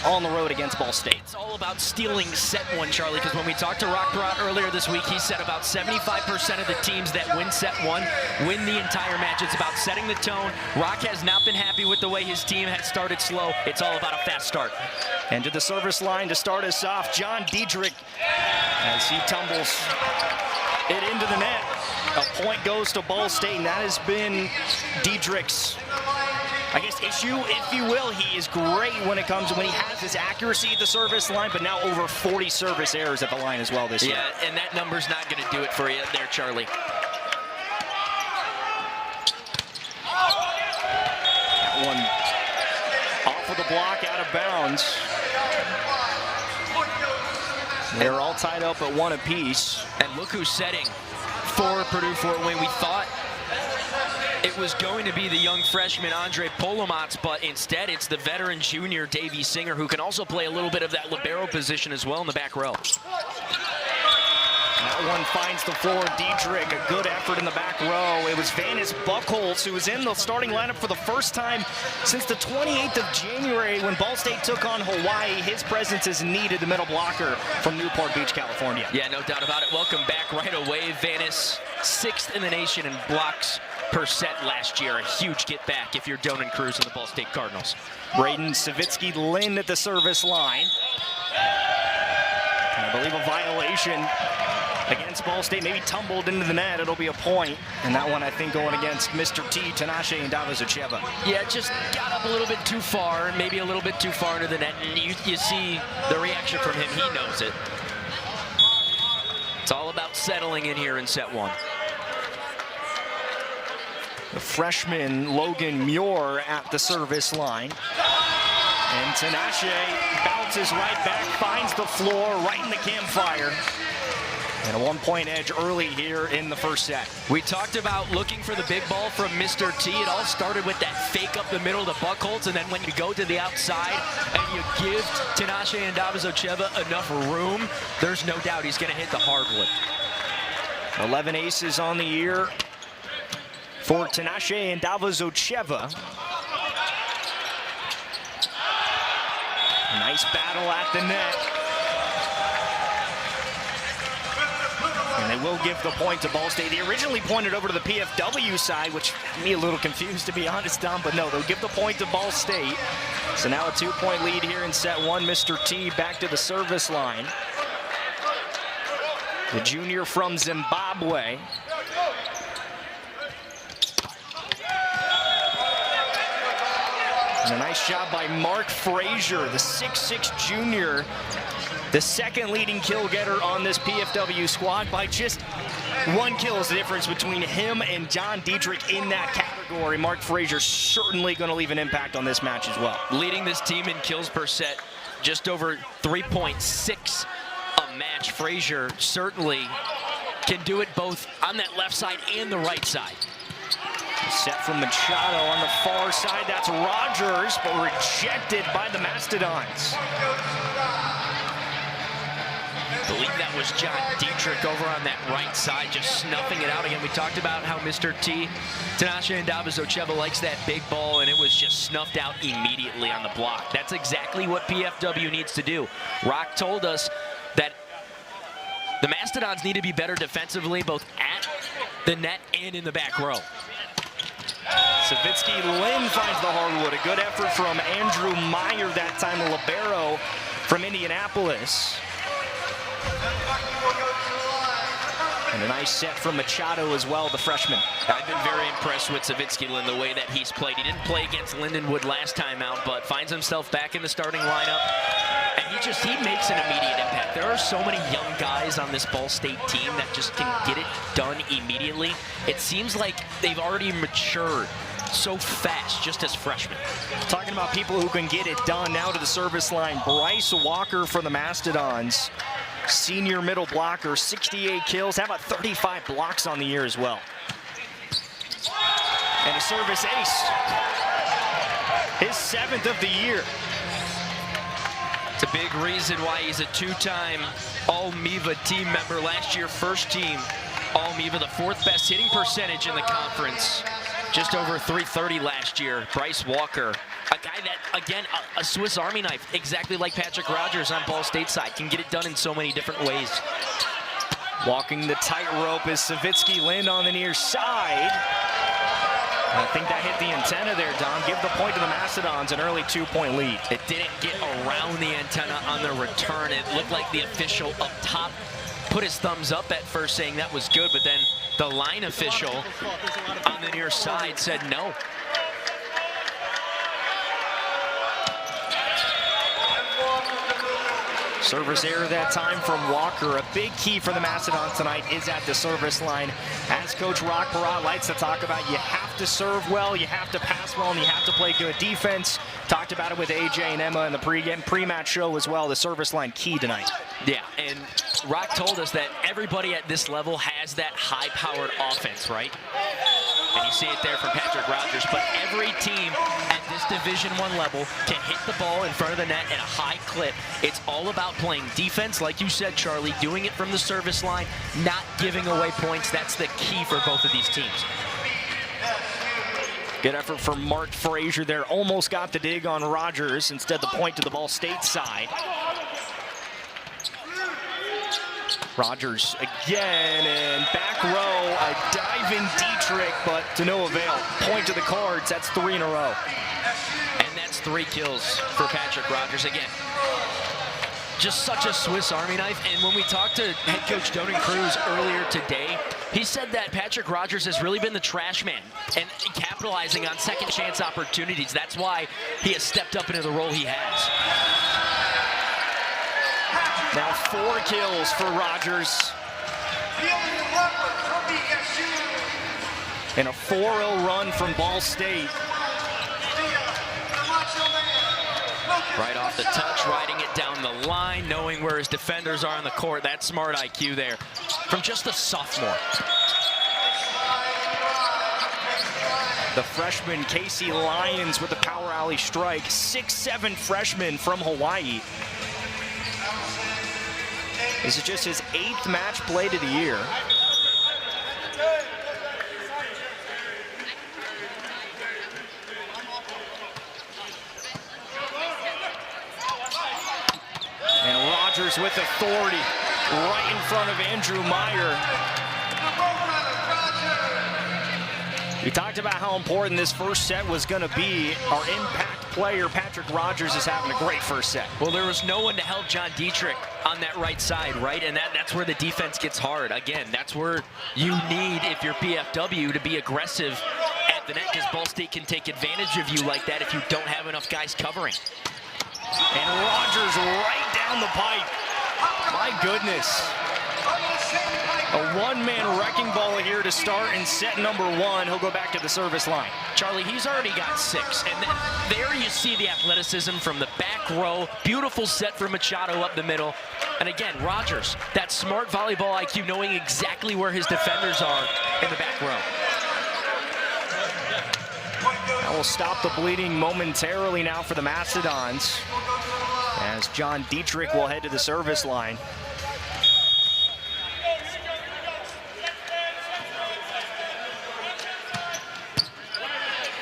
on the road against Ball State. It's all about stealing set one, Charlie, because when we talked to Rock Barat earlier this week, he said about 75% of the teams that win set one win the entire match. It's about setting the tone. Rock has not been happy with the way his team had started slow. It's all about a fast start. And to the service line to start us off, John Diedrich, as he tumbles it into the net. A point goes to Ball State, and that has been Diedrich's, I guess, issue, if you will. He is great when it comes, when he has his accuracy at the service line, but now over 40 service errors at the line as well this year. Yeah, and that number's not going to do it for you there, Charlie. That one off of the block, out of bounds. They're all tied up at one apiece. And look who's setting for Purdue Fort Wayne. We thought it was going to be the young freshman Andre Polomats, but instead it's the veteran junior Davey Singer, who can also play a little bit of that libero position as well in the back row. That one finds the floor. Diedrich, a good effort in the back row. It was Vanis Buchholz who was in the starting lineup for the first time since the 28th of January when Ball State took on Hawaii. His presence is needed, the middle blocker from Newport Beach, California. Yeah, no doubt about it. Welcome back right away. Vanis, 6th in the nation in blocks per set last year. A huge get back if you're Donan Cruz and the Ball State Cardinals. Braden Savitsky-Lynn at the service line. I believe a violation against Ball State, maybe tumbled into the net. It'll be a point. And that one, I think, going against Mr. T, Tinashe and Davazucheva. Yeah, just got up a little bit too far, maybe a little bit too far into the net. And you see the reaction from him. He knows it. It's all about settling in here in set one. The freshman Logan Muir at the service line. And Tinashe bounces right back, finds the floor right in the campfire. And a one-point edge early here in the first set. We talked about looking for the big ball from Mr. T. It all started with that fake up the middle to Buchholz, and then when you go to the outside and you give Tinashe and Davazucheva enough room, there's no doubt he's going to hit the hardwood. 11 aces on the year for Tinashe and Davazucheva. Nice battle at the net. And they will give the point to Ball State. They originally pointed over to the PFW side, which me a little confused, to be honest, Tom, but no, they'll give the point to Ball State. So now a 2-point lead here in set one. Mr. T back to the service line. The junior from Zimbabwe. And a nice job by Mark Frazier, the 6'6" junior, the second leading kill getter on this PFW squad. By just 1 kill is the difference between him and John Diedrich in that category. Mark Frazier certainly going to leave an impact on this match as well. Leading this team in kills per set, just over 3.6 a match. Frazier certainly can do it both on that left side and the right side. Set from Machado on the far side. That's Rogers, but rejected by the Mastodons. I believe that was John Diedrich over on that right side, just snuffing it out again. We talked about how Mr. T, Tinashe and Davazucheva likes that big ball, and it was just snuffed out immediately on the block. That's exactly what PFW needs to do. Rock told us that the Mastodons need to be better defensively, both at the net and in the back row. Savitsky-Lynn finds the hardwood. A good effort from Andrew Meyer that time, the libero from Indianapolis. And a nice set from Machado as well, the freshman. I've been very impressed with Savitsky-Lynn, the way that he's played. He didn't play against Lindenwood last time out, but finds himself back in the starting lineup. And he makes an immediate impact. There are so many young guys on this Ball State team that just can get it done immediately. It seems like they've already matured so fast, just as freshmen. Talking about people who can get it done, now to the service line. Bryce Walker for the Mastodons. Senior middle blocker, 68 kills. How about 35 blocks on the year as well? And a service ace. His 7th of the year. It's a big reason why he's a 2-time All-MIVA team member. Last year, first team All-MIVA, the 4th best hitting percentage in the conference. Just over .330 last year. Bryce Walker A guy that, again, a Swiss Army knife, exactly like Patrick Rogers on Ball State side, can get it done in so many different ways. Walking the tightrope is Savitsky Lind on the near side. I think that hit the antenna there, Don. Give the point to the Mastodons, an early 2-point lead. It didn't get around the antenna on the return. It looked like the official up top put his thumbs up at first saying that was good, but then the line official on the near side said no. Service error that time from Walker. A big key for the Mastodons tonight is at the service line. As Coach Rock Barat likes to talk about, you have to serve well, you have to pass well, and you have to play good defense. Talked about it with AJ and Emma in the pre-match show as well. The service line key tonight. Yeah, and Rock told us that everybody at this level has that high-powered offense, right? And you see it there from Patrick Rogers, but every team at this Division I level can hit the ball in front of the net at a high clip. It's all about playing defense, like you said, Charlie, doing it from the service line, not giving away points. That's the key for both of these teams. Good effort from Mark Frazier there. Almost got the dig on Rogers. Instead, the point to the Ball State side. Rogers again, and back row, a diving Dietrich, but to no avail. Point to the Cards, that's 3 in a row. And that's 3 kills for Patrick Rogers. Again, just such a Swiss Army knife. And when we talked to head coach Donan Cruz earlier today, he said that Patrick Rogers has really been the trash man and capitalizing on second chance opportunities. That's why he has stepped up into the role he has. Now 4 kills for Rogers. And a 4-0 run from Ball State. Right off the touch, riding it down the line, knowing where his defenders are on the court. That's smart IQ there from just a sophomore. The freshman Casey Lyons with the power alley strike. 6'7" freshman from Hawaii. This is just his 8th match played of the year. And Rogers with authority right in front of Andrew Meyer. We talked about how important this first set was going to be. Our impact player, Patrick Rogers, is having a great first set. Well, there was no one to help John Dietrich on that right side, right? And that's where the defense gets hard. Again, that's where you need, if you're PFW, to be aggressive at the net, because Ball State can take advantage of you like that if you don't have enough guys covering. And Rogers right down the pipe. My goodness. A one-man wrecking ball here to start in set number 1. He'll go back to the service line. Charlie, he's already got 6. And then there you see the athleticism from the back row. Beautiful set for Machado up the middle. And again, Rogers, that smart volleyball IQ, knowing exactly where his defenders are in the back row. That will stop the bleeding momentarily now for the Mastodons, as John Dietrich will head to the service line.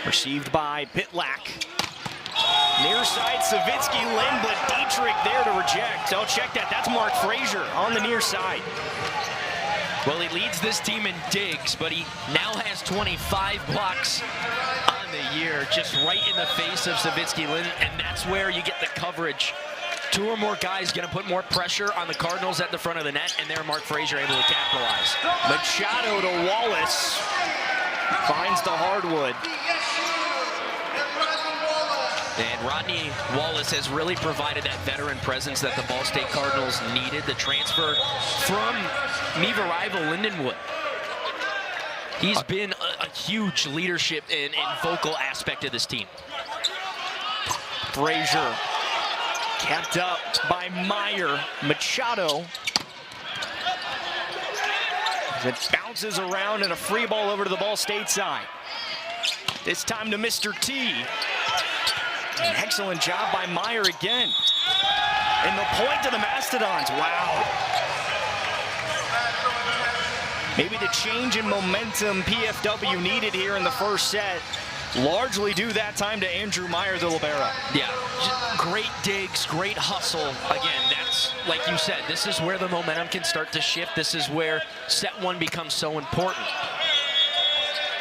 Received by Pitlack. Near side, Savitsky Lind, but Dietrich there to reject. Oh, check that. That's Mark Frazier on the near side. Well, he leads this team in digs, but he now has 25 blocks on the year, just right in the face of Savitsky Lind, and that's where you get the coverage. 2 or more guys going to put more pressure on the Cardinals at the front of the net, and there Mark Frazier able to capitalize. Machado to Wallace. Finds the hardwood. And Rodney Wallace has really provided that veteran presence that the Ball State Cardinals needed. The transfer from MIVA rival Lindenwood. He's been a huge leadership and vocal aspect of this team. Frazier kept up by Meyer. Machado. It bounces around and a free ball over to the Ball State side. This time to Mr. T. An excellent job by Meyer again. And the point to the Mastodons. Wow. Maybe the change in momentum PFW needed here in the first set. largely due that time to Andrew Meyer, the libero. Yeah, great digs, great hustle. Again, that's, like you said, this is where the momentum can start to shift. This is where set one becomes so important.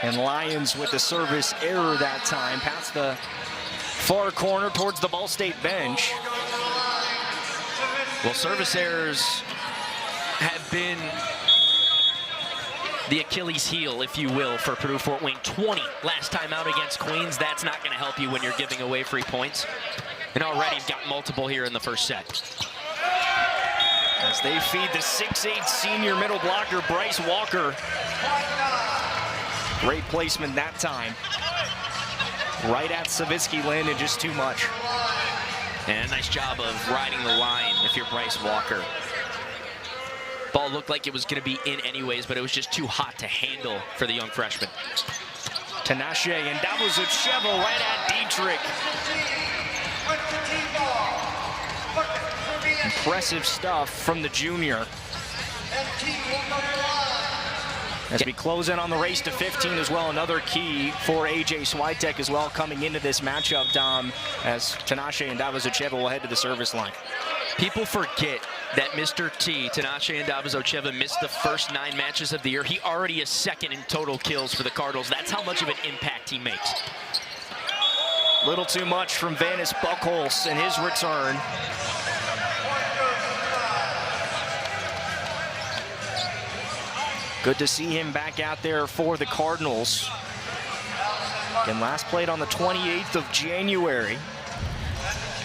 And Lyons with the service error that time, past the far corner towards the Ball State bench. Well, service errors have been the Achilles heel, if you will, for Purdue Fort Wayne. 20 last time out against Queens. That's not going to help you when you're giving away free points. And already you've got multiple here in the first set. As they feed the 6'8" senior middle blocker, Bryce Walker. Great placement that time. Right at Savitsky Lynn and just too much. And a nice job of riding the line if you're Bryce Walker. Ball looked like it was going to be in anyways, but it was just too hot to handle for the young freshman. Tinashe and Davidovic right at Dietrich. Impressive stuff from the junior. As we close in on the race to 15 as well, another key for AJ Swiatek as well coming into this matchup, Dom, as Tinashe and Davidovic will head to the service line. People forget that Mr. T, Tinashe and Davidovic, missed the first 9 matches of the year. He already is second in total kills for the Cardinals. That's how much of an impact he makes. Little too much from Vanis Buchholz in his return. Good to see him back out there for the Cardinals. Again, last played on the 28th of January.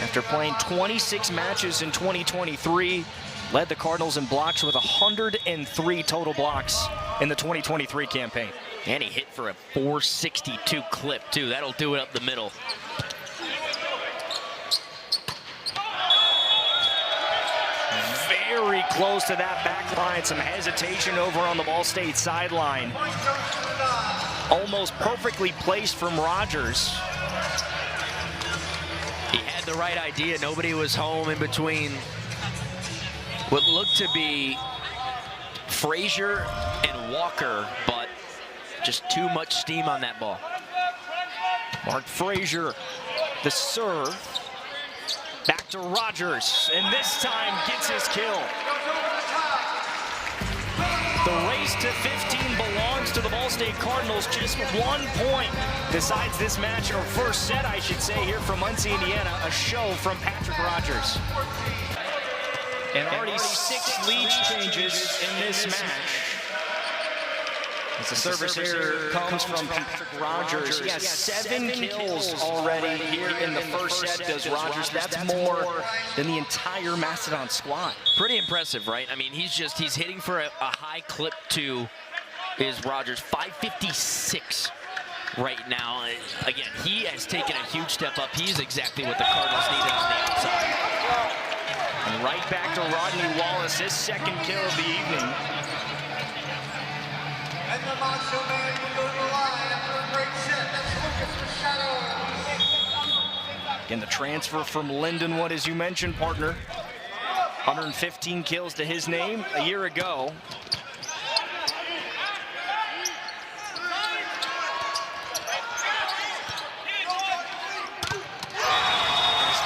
After playing 26 matches in 2023, led the Cardinals in blocks with 103 total blocks in the 2023 campaign. And he hit for a 462 clip, too. That'll do it up the middle. Very close to that back line. Some hesitation over on the Ball State sideline. Almost perfectly placed from Rogers. He had the right idea. Nobody was home in between what looked to be Frazier and Walker, but just too much steam on that ball. Mark Frazier, the serve. Back to Rogers, and this time gets his kill. The race to 15 belongs to the Ball State Cardinals. Just 1 point decides this match, or first set, I should say, here from Muncie, Indiana. A show from Patrick Rogers. And already 6 lead changes in this match. As the service error comes from Patrick Rogers. He has 7 kills already here in the first set, does Rogers. That's more than the entire Mastodon squad. Pretty impressive, right? I mean, he's hitting for a high clip to is Rogers. 556 right now. Again, he has taken a huge step up. He's exactly what the Cardinals needed on the outside. And right back to Rodney Wallace, his 2nd kill of the evening. And the Macho Man will go to the line after a great set. That's Lucas Machado. Again, the transfer from Lindenwood, as you mentioned, partner. 115 kills to his name a year ago.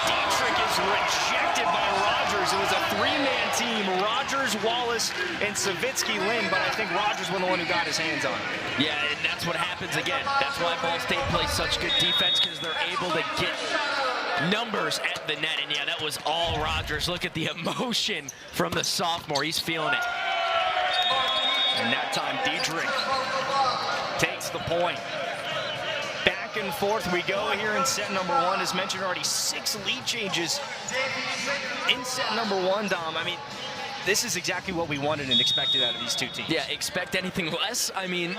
Dietrich is rejected by Rogers. It was a 3-man team. Rogers, Wallace, and Savitsky Lynn, but I think Rogers was the one who got his hands on it. Yeah, and that's what happens again. That's why Ball State plays such good defense, because they're able to get numbers at the net. And yeah, that was all Rogers. Look at the emotion from the sophomore. He's feeling it. And that time, Dietrich takes the point. Back and forth we go here in set number 1. As mentioned already, 6 lead changes in set number 1, Dom. I mean, this is exactly what we wanted and expected out of these two teams. Yeah, expect anything less. I mean,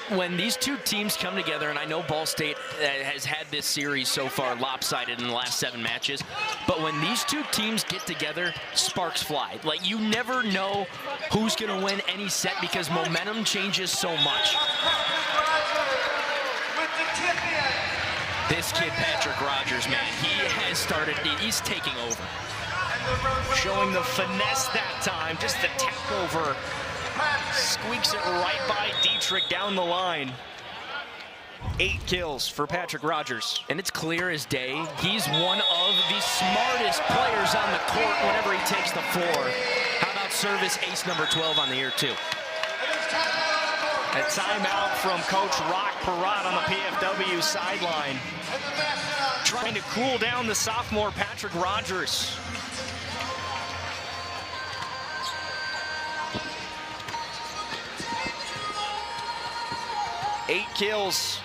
when these two teams come together, and I know Ball State has had this series so far lopsided in the last 7 matches, but when these two teams get together, sparks fly. Like, you never know who's going to win any set because momentum changes so much. This kid, Patrick Rogers, man, he has started, he's taking over. Showing the finesse that time, just the tap over. Squeaks it right by Dietrich down the line. 8 kills for Patrick Rogers. And it's clear as day, he's one of the smartest players on the court whenever he takes the floor. How about service ace number 12 on the year, too? A timeout from Coach Rock Perrott on the PFW sideline, trying to cool down the sophomore Patrick Rogers. Eight kills,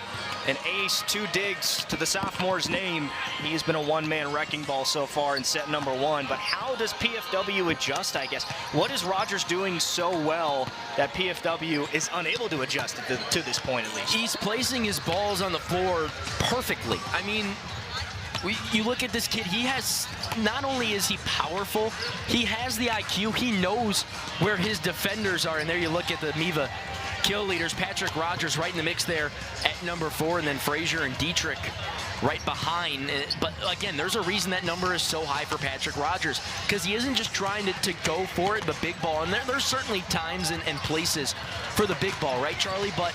an ace, 2 digs to the sophomore's name. He's been a one-man wrecking ball so far in set number 1, but how does PFW adjust, I guess? What is Rogers doing so well that PFW is unable to adjust to this point at least? He's placing his balls on the floor perfectly. I mean, you look at this kid, he has, not only is he powerful, he has the IQ, he knows where his defenders are, and there you look at the MIVA kill leaders. Patrick Rogers right in the mix there at number 4, and then Frazier and Dietrich right behind. But again, there's a reason that number is so high for Patrick Rogers, because he isn't just trying to go for it, the big ball. And there's certainly times and places for the big ball, right, Charlie? But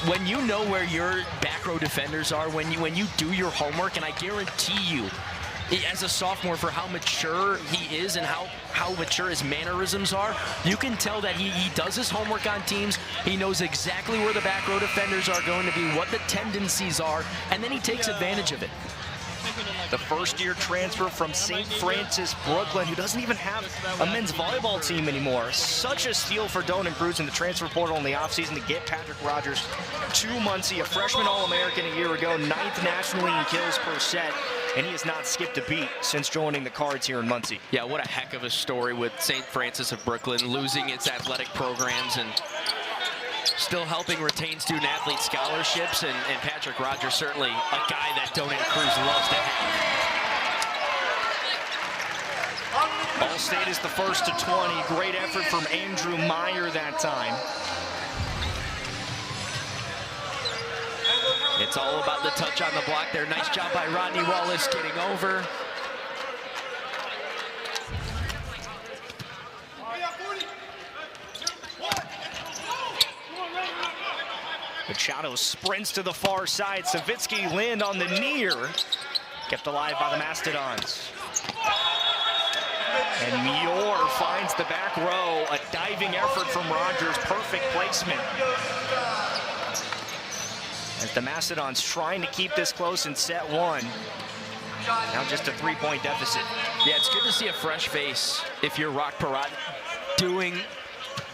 when you know where your back row defenders are, when you do your homework, and I guarantee you, as a sophomore, for how mature he is and how mature his mannerisms are, you can tell that he does his homework on teams. He knows exactly where the back row defenders are going to be, what the tendencies are, and then he takes advantage of it. The first-year transfer from St. Francis, Brooklyn, who doesn't even have a men's volleyball team anymore. Such a steal for Donan Cruz in the transfer portal in the offseason to get Patrick Rogers to Muncie, a freshman All-American a year ago, 9th nationally in kills per set, and he has not skipped a beat since joining the Cards here in Muncie. Yeah, what a heck of a story with St. Francis of Brooklyn, losing its athletic programs and still helping retain student-athlete scholarships, and Patrick Rogers, certainly a guy that Donan Cruz loves to have. Ball State is the first to 20. Great effort from Andrew Meyer that time. It's all about the touch on the block there. Nice job by Rodney Wallace getting over. Machado sprints to the far side. Savitsky Lind on the near. Kept alive by the Mastodons. And Muir finds the back row. A diving effort from Rogers. Perfect placement. As the Mastodons trying to keep this close in set 1. Now just a 3-point deficit. Yeah, it's good to see a fresh face if you're Rock Perrott doing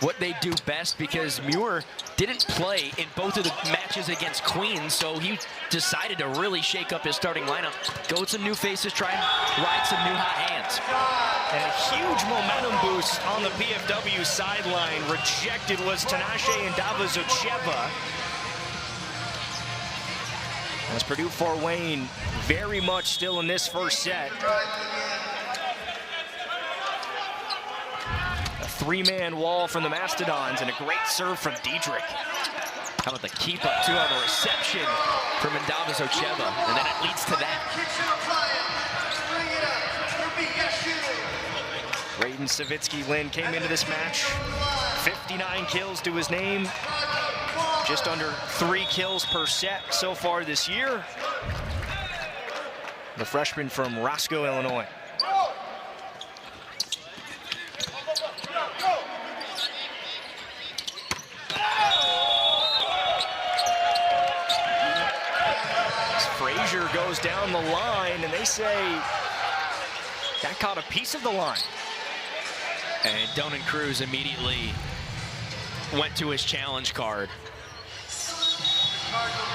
what they do best, because Muir didn't play in both of the matches against Queens, so he decided to really shake up his starting lineup, go with some new faces, try and ride some new hot hands. And a huge momentum boost on the PFW sideline. Rejected was Tinashe and Davazocheva. As Purdue Fort Wayne very much still in this first set. A 3-man wall from the Mastodons and a great serve from Dietrich. How about the keep up too on the reception from Davazocheva, and then it leads to that. Braden Savitsky Lind came into this match, 59 kills to his name. Just under 3 kills per set so far this year. The freshman from Roscoe, Illinois. Frazier goes down the line, and they say that caught a piece of the line. And Donan Cruz immediately went to his challenge card.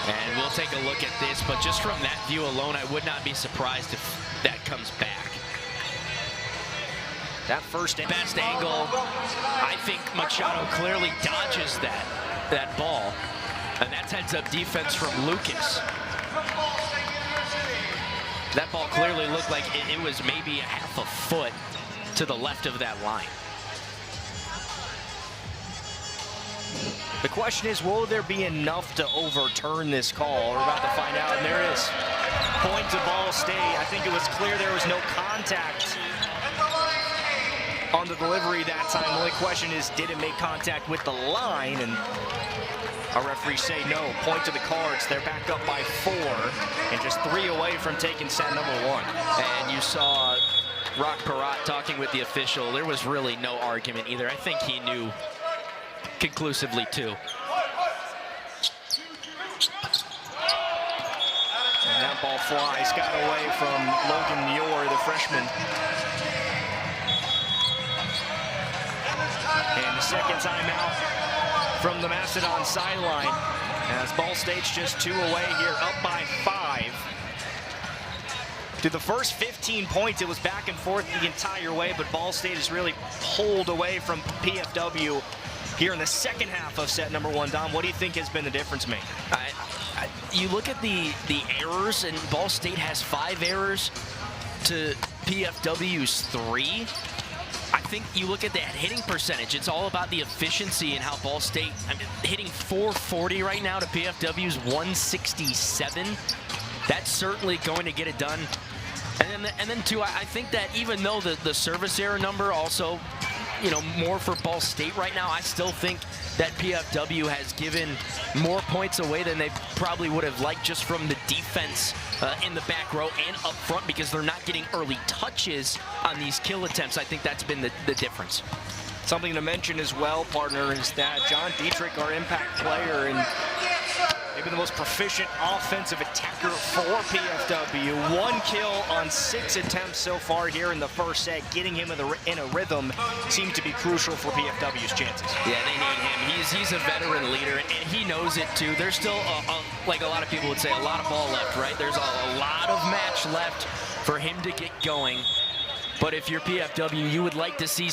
And we'll take a look at this, but just from that view alone, I would not be surprised if that comes back. That first best angle, I think Machado clearly dodges that ball, and that's heads-up defense from Lucas. That ball clearly looked like it was maybe a half a foot to the left of that line. The question is, will there be enough to overturn this call? We're about to find out, and there is. Point to Ball State. I think it was clear there was no contact on the delivery that time. The only question is, did it make contact with the line? And Our referees say no. Point to the Cards. They're back up by 4 and just 3 away from taking set number 1. And you saw Rock Parat talking with the official. There was really no argument either. I think he knew conclusively too. And that ball flies, got away from Logan Muir, the freshman. And the second timeout from the Mastodon sideline, as Ball State's just 2 away here, up by 5. Through the first 15 points, it was back and forth the entire way, but Ball State has really pulled away from PFW here in the second half of set number 1. Dom, what do you think has been the difference maker? You look at the errors, and Ball State has 5 errors to PFW's 3. I think you look at that hitting percentage, it's all about the efficiency and how Ball State, hitting 440 right now to PFW's 167. That's certainly going to get it done. And then too, I think that even though the service error number also, more for Ball State right now, I still think that PFW has given more points away than they probably would have liked just from the defense in the back row and up front, because they're not getting early touches on these kill attempts. I think that's been the difference. Something to mention as well, partner, is that John Dietrich, our impact player, and maybe the most proficient offensive attacker for PFW. 1 kill on 6 attempts so far here in the first set. Getting him in a rhythm seemed to be crucial for PFW's chances. Yeah, they need him. He's a veteran leader, and he knows it too. There's still, like a lot of people would say, a lot of ball left, right? There's a lot of match left for him to get going. But if you're PFW, you would like to see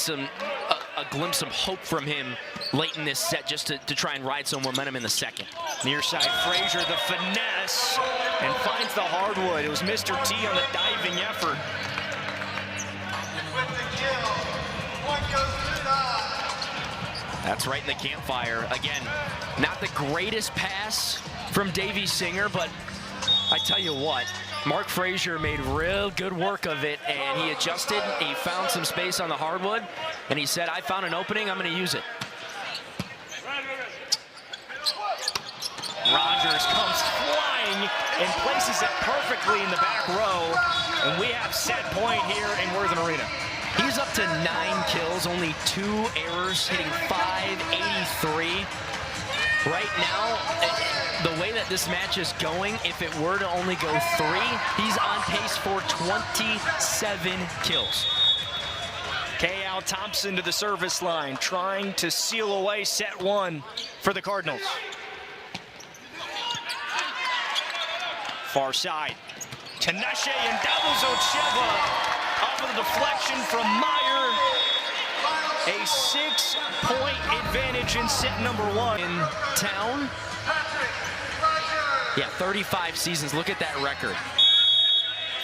a glimpse of hope from him late in this set, just to try and ride some momentum in the second. Near side, Frazier, the finesse, and finds the hardwood. It was Mr. T on the diving effort. With the kill, point goes to the tie. That's right in the campfire. Again, not the greatest pass from Davey Singer, but I tell you what, Mark Frazier made real good work of it, and he adjusted, he found some space on the hardwood, and he said, I found an opening, I'm going to use it. Rogers comes flying and places it perfectly in the back row, and we have set point here in Worthen Arena. He's up to 9 kills, only 2 errors, hitting .583. Right now, the way that this match is going, if it were to only go 3, he's on pace for 27 kills. K.L. Thompson to the service line, trying to seal away set 1 for the Cardinals. Far side, Tinashe and Davizocheva off of the deflection from Meyer. A 6-point advantage in set number 1. In town, yeah, 35 seasons. Look at that record.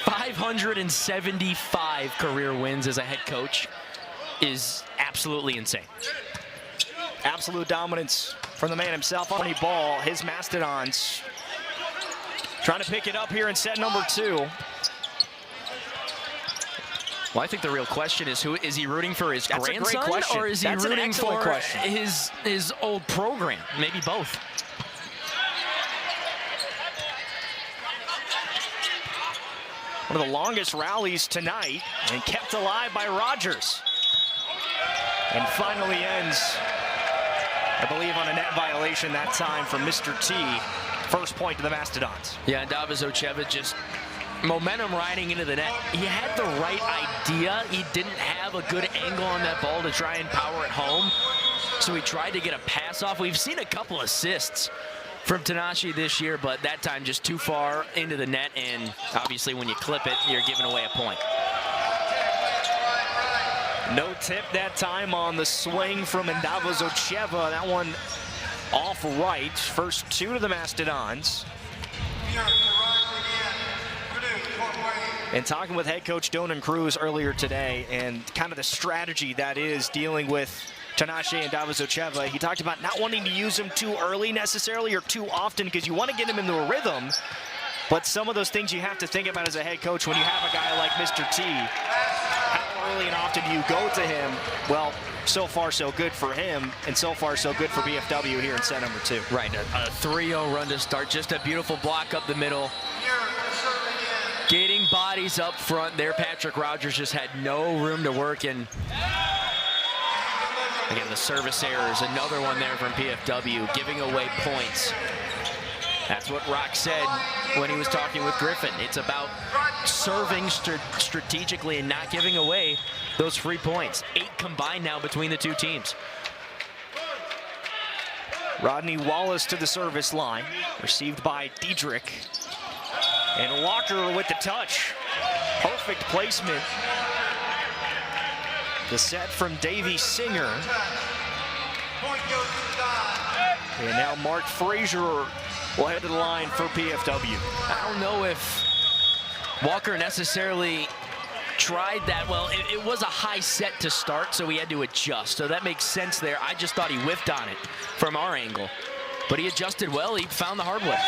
575 career wins as a head coach is absolutely insane. Absolute dominance from the man himself. On ball, his Mastodons trying to pick it up here in set number 2. Well, I think the real question is, who is he rooting for? His That's grandson, a great question. or is he That's an rooting excellent for question. his old program? Maybe both. One of the longest rallies tonight, and kept alive by Rogers. And finally ends, I believe, on a net violation that time from Mr. T. First point to the Mastodons. Yeah, and Davizocheva just momentum riding into the net. He had the right idea. He didn't have a good angle on that ball to try and power it home, so he tried to get a pass off. We've seen a couple assists from Tinashe this year, but that time just too far into the net, and obviously when you clip it, you're giving away a point. No tip that time on the swing from Davizocheva. That one off right. First 2 to the Mastodons. And talking with head coach Donan Cruz earlier today, and kind of the strategy that is dealing with Tinashe and Davizocheva, he talked about not wanting to use them too early necessarily or too often, because you want to get them into a rhythm. But some of those things you have to think about as a head coach when you have a guy like Mr. T. How early and often suggested you go to him. Well, so far so good for him, and so far so good for BFW here in set number 2. Right, a 3-0 run to start. Just a beautiful block up the middle. Getting bodies up front there. Patrick Rogers just had no room to work, and again, the service errors, another one there from PFW, giving away points. That's what Rock said when he was talking with Griffin. It's about serving strategically and not giving away those free points. 8 combined now between the two teams. Rodney Wallace to the service line, received by Diedrich. And Walker with the touch. Perfect placement. The set from Davey Singer. And now Mark Frazier will head to the line for PFW. I don't know if Walker necessarily tried that. Well, it was a high set to start, so he had to adjust. So that makes sense there. I just thought he whiffed on it from our angle. But he adjusted well. He found the hard way.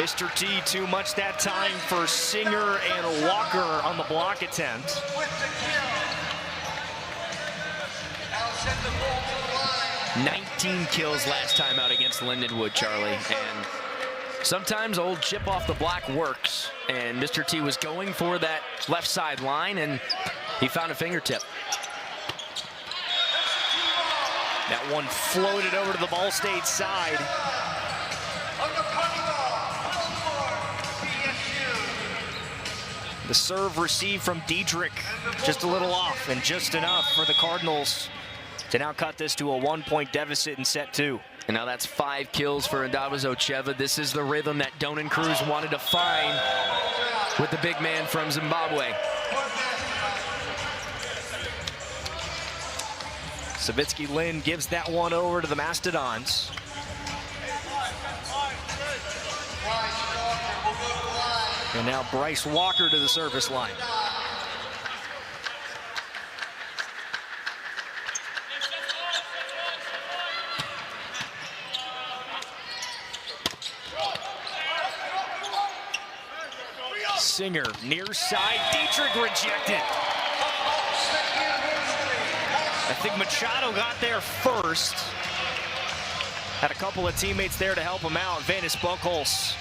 Mr. T, too much that time for Singer and Walker on the block attempt. 19 kills last time out against Lindenwood, Charlie. And sometimes old chip off the block works. And Mr. T was going for that left side line, and he found a fingertip. That one floated over to the Ball State side. The serve received from Diedrich, just a little off and just enough for the Cardinals to now cut this to a 1-point deficit in set 2. And now that's 5 kills for Ndava Zocheva. This is the rhythm that Donan Cruz wanted to find with the big man from Zimbabwe. Savitsky Lynn gives that one over to the Mastodons. And now Bryce Walker to the service line. Singer, near side, Diedrich rejected. I think Machado got there first. Had a couple of teammates there to help him out. Vanis Buchholz.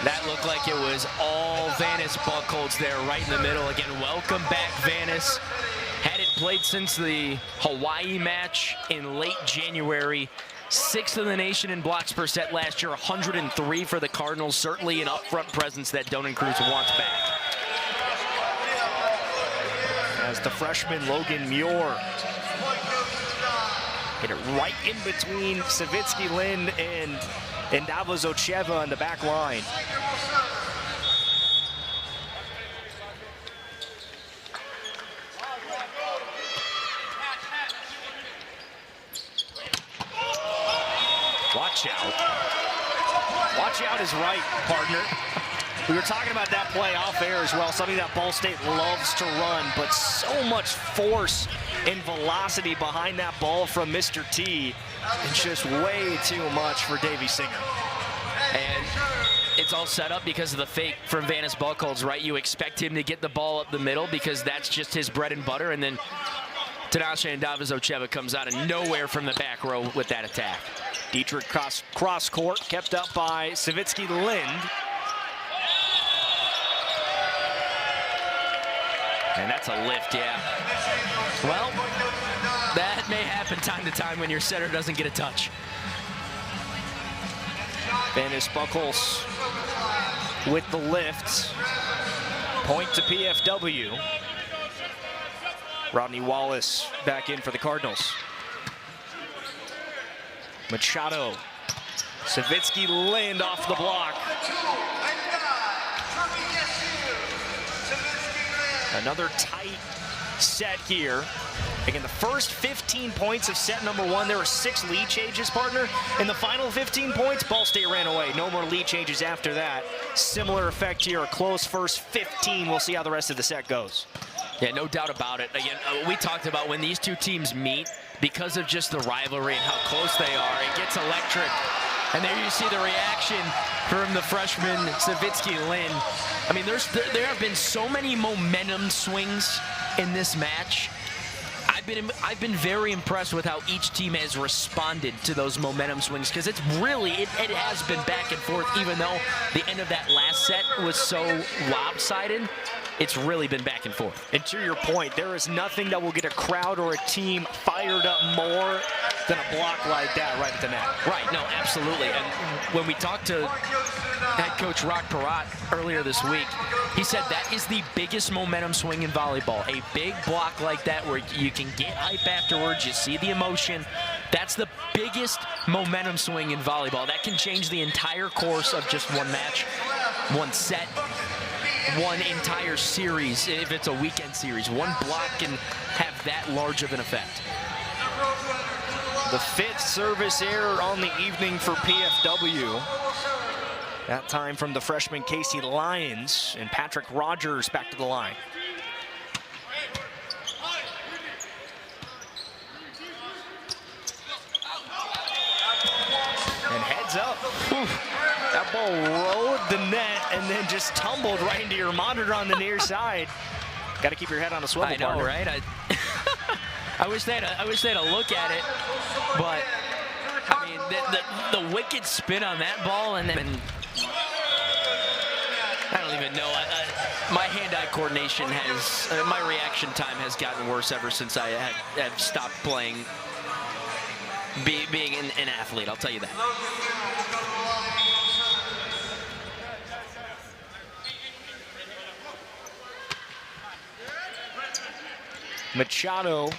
That looked like it was all Vanis Buchholz there right in the middle. Again, welcome back, Vanis. Hadn't played since the Hawaii match in late January. 6th in the nation in blocks per set last year, 103 for the Cardinals. Certainly an upfront presence that Donan Cruz wants back. As the freshman Logan Muir hit it right in between Savitsky Lynn and Ndava Zocheva on the back line. Watch out. Watch out is right, partner. We were talking about that play off air as well, something that Ball State loves to run, but so much force and velocity behind that ball from Mr. T, and just way too much for Davey Singer. And it's all set up because of the fake from Vanis Buchholz, right? You expect him to get the ball up the middle because that's just his bread and butter, and then Tinashe Ndava Zocheva comes out of nowhere from the back row with that attack. Diedrich cross court, kept up by Savitsky Lind. And that's a lift, yeah. Well, that may happen time to time when your setter doesn't get a touch. Vanis Buchholz with the lift. Point to PFW. Rodney Wallace back in for the Cardinals. Machado. Savitsky Lind off the block. Another tight set here. Again, the first 15 points of set number 1, there were 6 lead changes, partner. In the final 15 points, Ball State ran away. No more lead changes after that. Similar effect here, a close first 15. We'll see how the rest of the set goes. Yeah, no doubt about it. Again, we talked about when these two teams meet, because of just the rivalry and how close they are, it gets electric. And there you see the reaction from the freshman Savitsky Lynn. I mean, there have been so many momentum swings in this match. I've been very impressed with how each team has responded to those momentum swings, because it's really, it has been back and forth. Even though the end of that last set was so lopsided, it's really been back and forth. And to your point, there is nothing that will get a crowd or a team fired up more than a block like that right at the net. Right, no, absolutely. And when we talked to head coach Rock Parat earlier this week, he said that is the biggest momentum swing in volleyball. A big block like that where you can get hype afterwards, you see the emotion. That's the biggest momentum swing in volleyball. That can change the entire course of just one match, one set, one entire series. If it's a weekend series, one block can have that large of an effect. The 5th service error on the evening for PFW. That time from the freshman Casey Lyons, and Patrick Rogers back to the line. And heads up. Whew. That ball rode the net and then just tumbled right into your monitor on the near side. Got to keep your head on a swivel, I know, partner. right? I wish they had a look at it, but I mean the wicked spin on that ball, and then I don't even know. My hand-eye coordination has, my reaction time has gotten worse ever since I have stopped playing, being an athlete. I'll tell you that. Machado.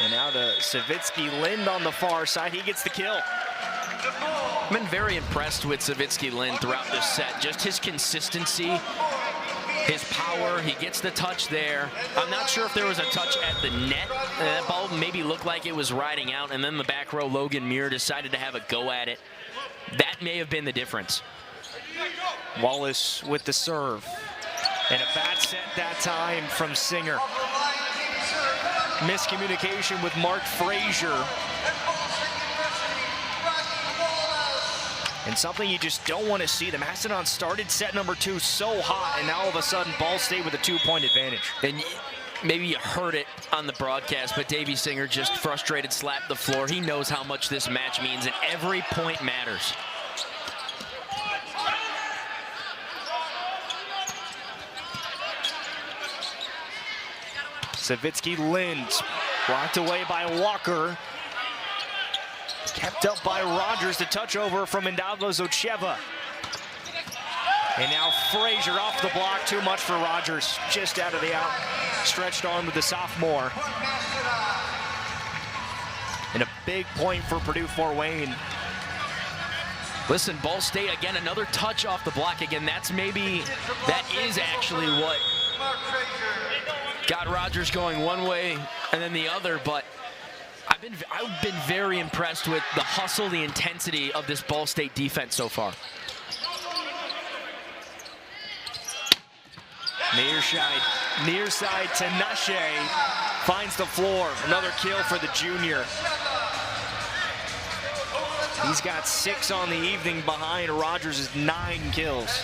And now to Savitsky Lind on the far side. He gets the kill. I've been very impressed with Savitsky Lind throughout this set. Just his consistency, his power. He gets the touch there. I'm not sure if there was a touch at the net. That ball maybe looked like it was riding out, and then the back row, Logan Muir, decided to have a go at it. That may have been the difference. Wallace with the serve. And a bad set that time from Singer. Miscommunication with Mark Frazier. And something you just don't want to see. The Mastodons started set number 2 so hot, and now all of a sudden Ball State with a 2-point advantage. And maybe you heard it on the broadcast, but Davey Singer just frustrated slapped the floor. He knows how much this match means, and every point matters. Savitsky Lind, blocked away by Walker. Kept up by Rogers, the touch over from Indalgo Zocheva. And now Frazier off the block, too much for Rogers. Just out of the outstretched arm with the sophomore. And a big point for Purdue Fort Wayne. Listen, Ball State, again, another touch off the block. Again, that is actually what got Rogers going one way and then the other, but I've been very impressed with the hustle, the intensity of this Ball State defense so far. Near side Tinashe finds the floor. Another kill for the junior. He's got 6 on the evening behind Rogers' 9 kills.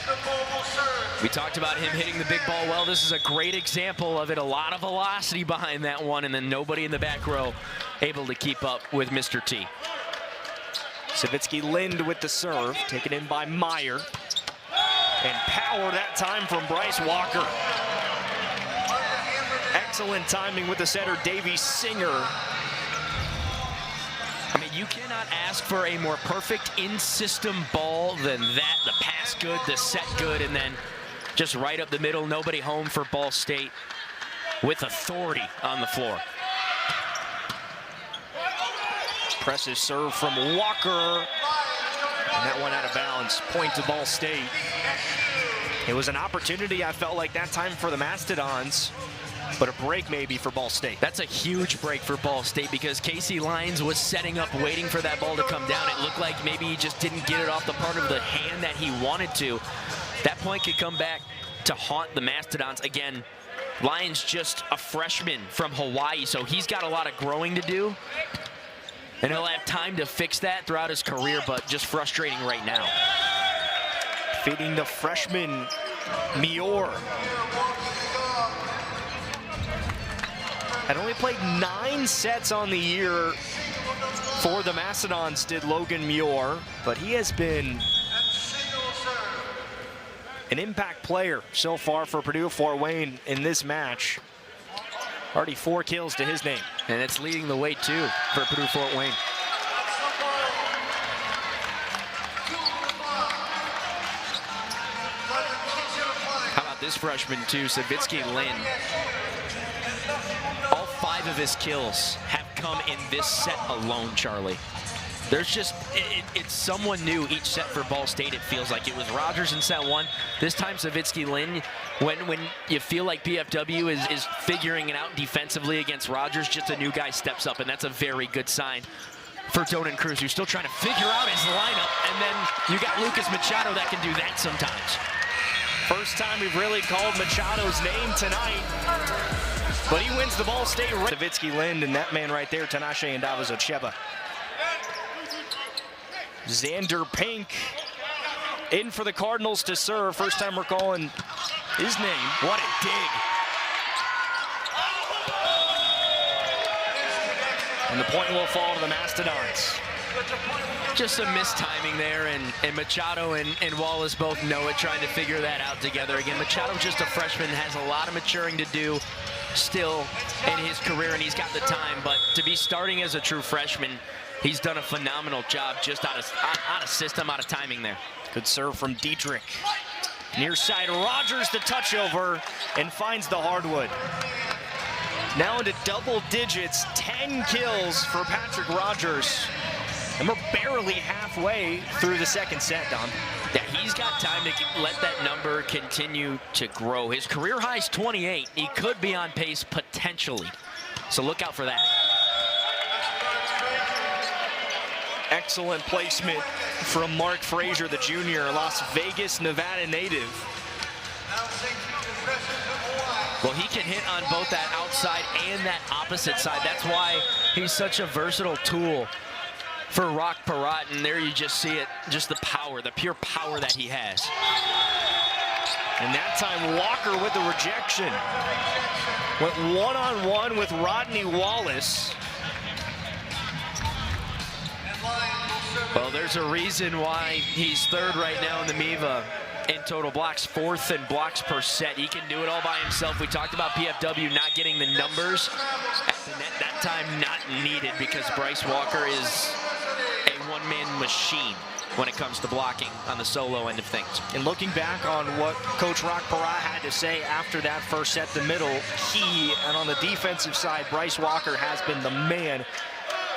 We talked about him hitting the big ball well. This is a great example of it. A lot of velocity behind that one, and then nobody in the back row able to keep up with Mr. T. Savitsky Lind with the serve, taken in by Meyer. And power that time from Bryce Walker. Excellent timing with the setter, Davey Singer. I mean, you cannot ask for a more perfect in-system ball than that. The pass good, the set good, and then just right up the middle, nobody home for Ball State with authority on the floor. Impressive serve from Walker. And that one out of bounds. Point to Ball State. It was an opportunity, I felt like, that time for the Mastodons, but a break maybe for Ball State. That's a huge break for Ball State because Casey Lyons was setting up, waiting for that ball to come down. It looked like maybe he just didn't get it off the part of the hand that he wanted to. That point could come back to haunt the Mastodons. Again, Lyons just a freshman from Hawaii, so he's got a lot of growing to do. And he'll have time to fix that throughout his career, but just frustrating right now. Feeding the freshman Muir had only played 9 sets on the year for the Mastodons, did Logan Muir, but he has been an impact player so far for Purdue Fort Wayne in this match. Already 4 kills to his name. And it's leading the way, too, for Purdue Fort Wayne. How about this freshman, too, Savitsky Lynn? All 5 of his kills have come in this set alone, Charlie. There's just, it's someone new each set for Ball State, it feels like. It was Rogers in set 1. This time Savitsky Lynn, when you feel like PFW is figuring it out defensively against Rogers, just a new guy steps up, and that's a very good sign for Donan Cruz, who's still trying to figure out his lineup. And then you got Lucas Machado that can do that sometimes. First time we've really called Machado's name tonight, but he wins the Ball State. Savitsky Lynn and that man right there, Tinashe Ndavazocheva. Xander Pink in for the Cardinals to serve. First time we're calling his name. What a dig. And the point will fall to the Mastodons. Just some mistiming there, and Machado and Wallace both know it, trying to figure that out together. Again, Machado's just a freshman, has a lot of maturing to do still in his career, and he's got the time, but to be starting as a true freshman, he's done a phenomenal job just out of system, out of timing there. Good serve from Dietrich. Near side, Rogers the touch over and finds the hardwood. Now into double digits, 10 kills for Patrick Rogers. And we're barely halfway through the second set, Don. Yeah, he's got time to let that number continue to grow. His career high is 28. He could be on pace potentially. So look out for that. Excellent placement from Mark Frazier, the junior, Las Vegas, Nevada native. Well, he can hit on both that outside and that opposite side. That's why he's such a versatile tool for Rock Parat, and there you just see it, just the power, the pure power that he has. And that time Walker with the rejection. Went one-on-one with Rodney Wallace. Well, there's a reason why he's third right now in the MIVA in total blocks, 4th in blocks per set. He can do it all by himself. We talked about PFW not getting the numbers at the net, that time not needed, because Bryce Walker is a one-man machine when it comes to blocking on the solo end of things. And looking back on what Coach Rock Parat had to say after that first set, the middle, and on the defensive side, Bryce Walker has been the man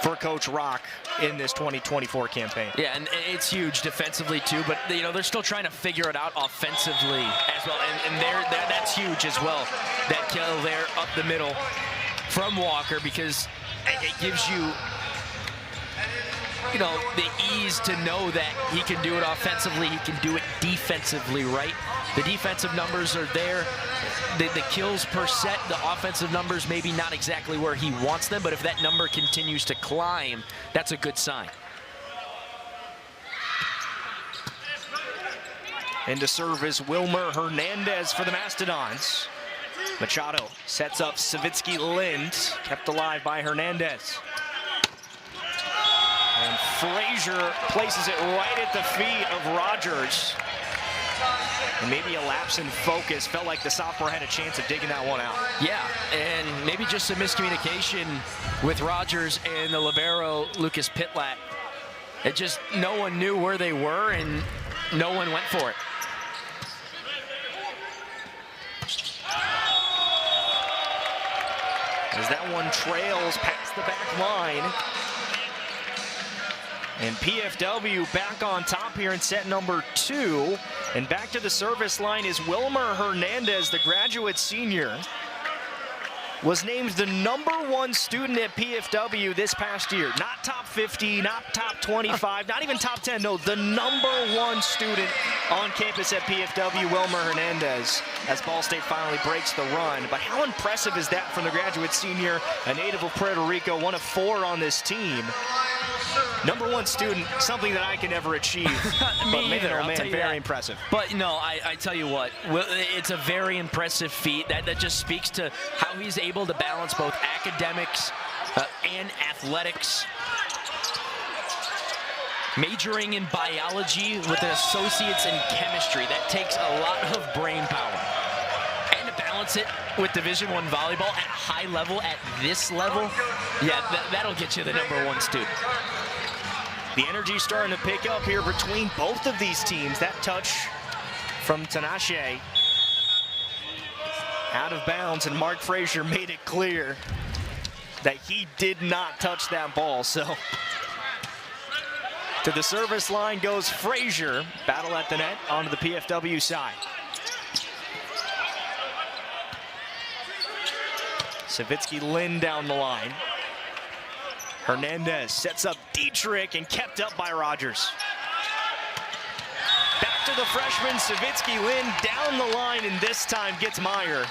for Coach Rock in this 2024 campaign. Yeah, and it's huge defensively too, but you know, they're still trying to figure it out offensively as well, and that's huge as well, that kill there up the middle from Walker, because it gives you, you know, the ease to know that he can do it offensively, he can do it defensively, right? The defensive numbers are there. The kills per set, the offensive numbers maybe not exactly where he wants them, but if that number continues to climb, that's a good sign. And to serve is Wilmer Hernandez for the Mastodons. Machado sets up Savitsky Lind, kept alive by Hernandez. And Frazier places it right at the feet of Rogers. And maybe a lapse in focus. Felt like the sophomore had a chance of digging that one out. Yeah, and maybe just some miscommunication with Rogers and the libero, Lucas Pitlat. It just, no one knew where they were, and no one went for it. As that one trails past the back line. And PFW back on top here in set number 2. And back to the service line is Wilmer Hernandez, the graduate senior. Was named the #1 student at PFW this past year. Not top 50, not top 25, not even top 10. No, the #1 student on campus at PFW, Wilmer Hernandez, as Ball State finally breaks the run. But how impressive is that from the graduate senior, a native of Puerto Rico, one of 4 on this team? #1 student, something that I can never achieve. Me but either, man, oh I'll man, tell you very that. impressive. But no, I tell you what, it's a very impressive feat. That just speaks to how he's able to balance both academics and athletics. Majoring in biology with an associate's in chemistry. That takes a lot of brain power. And to balance it with Division I volleyball at a high level, at this level, yeah, that'll get you the #1 student. The energy's starting to pick up here between both of these teams. That touch from Tinashe out of bounds, and Mark Frazier made it clear that he did not touch that ball. So to the service line goes Frazier. Battle at the net onto the PFW side. Savitsky Lynn down the line. Hernandez sets up Dietrich and kept up by Rogers. Back to the freshman, Savitsky Lynn down the line, and this time gets Meyer.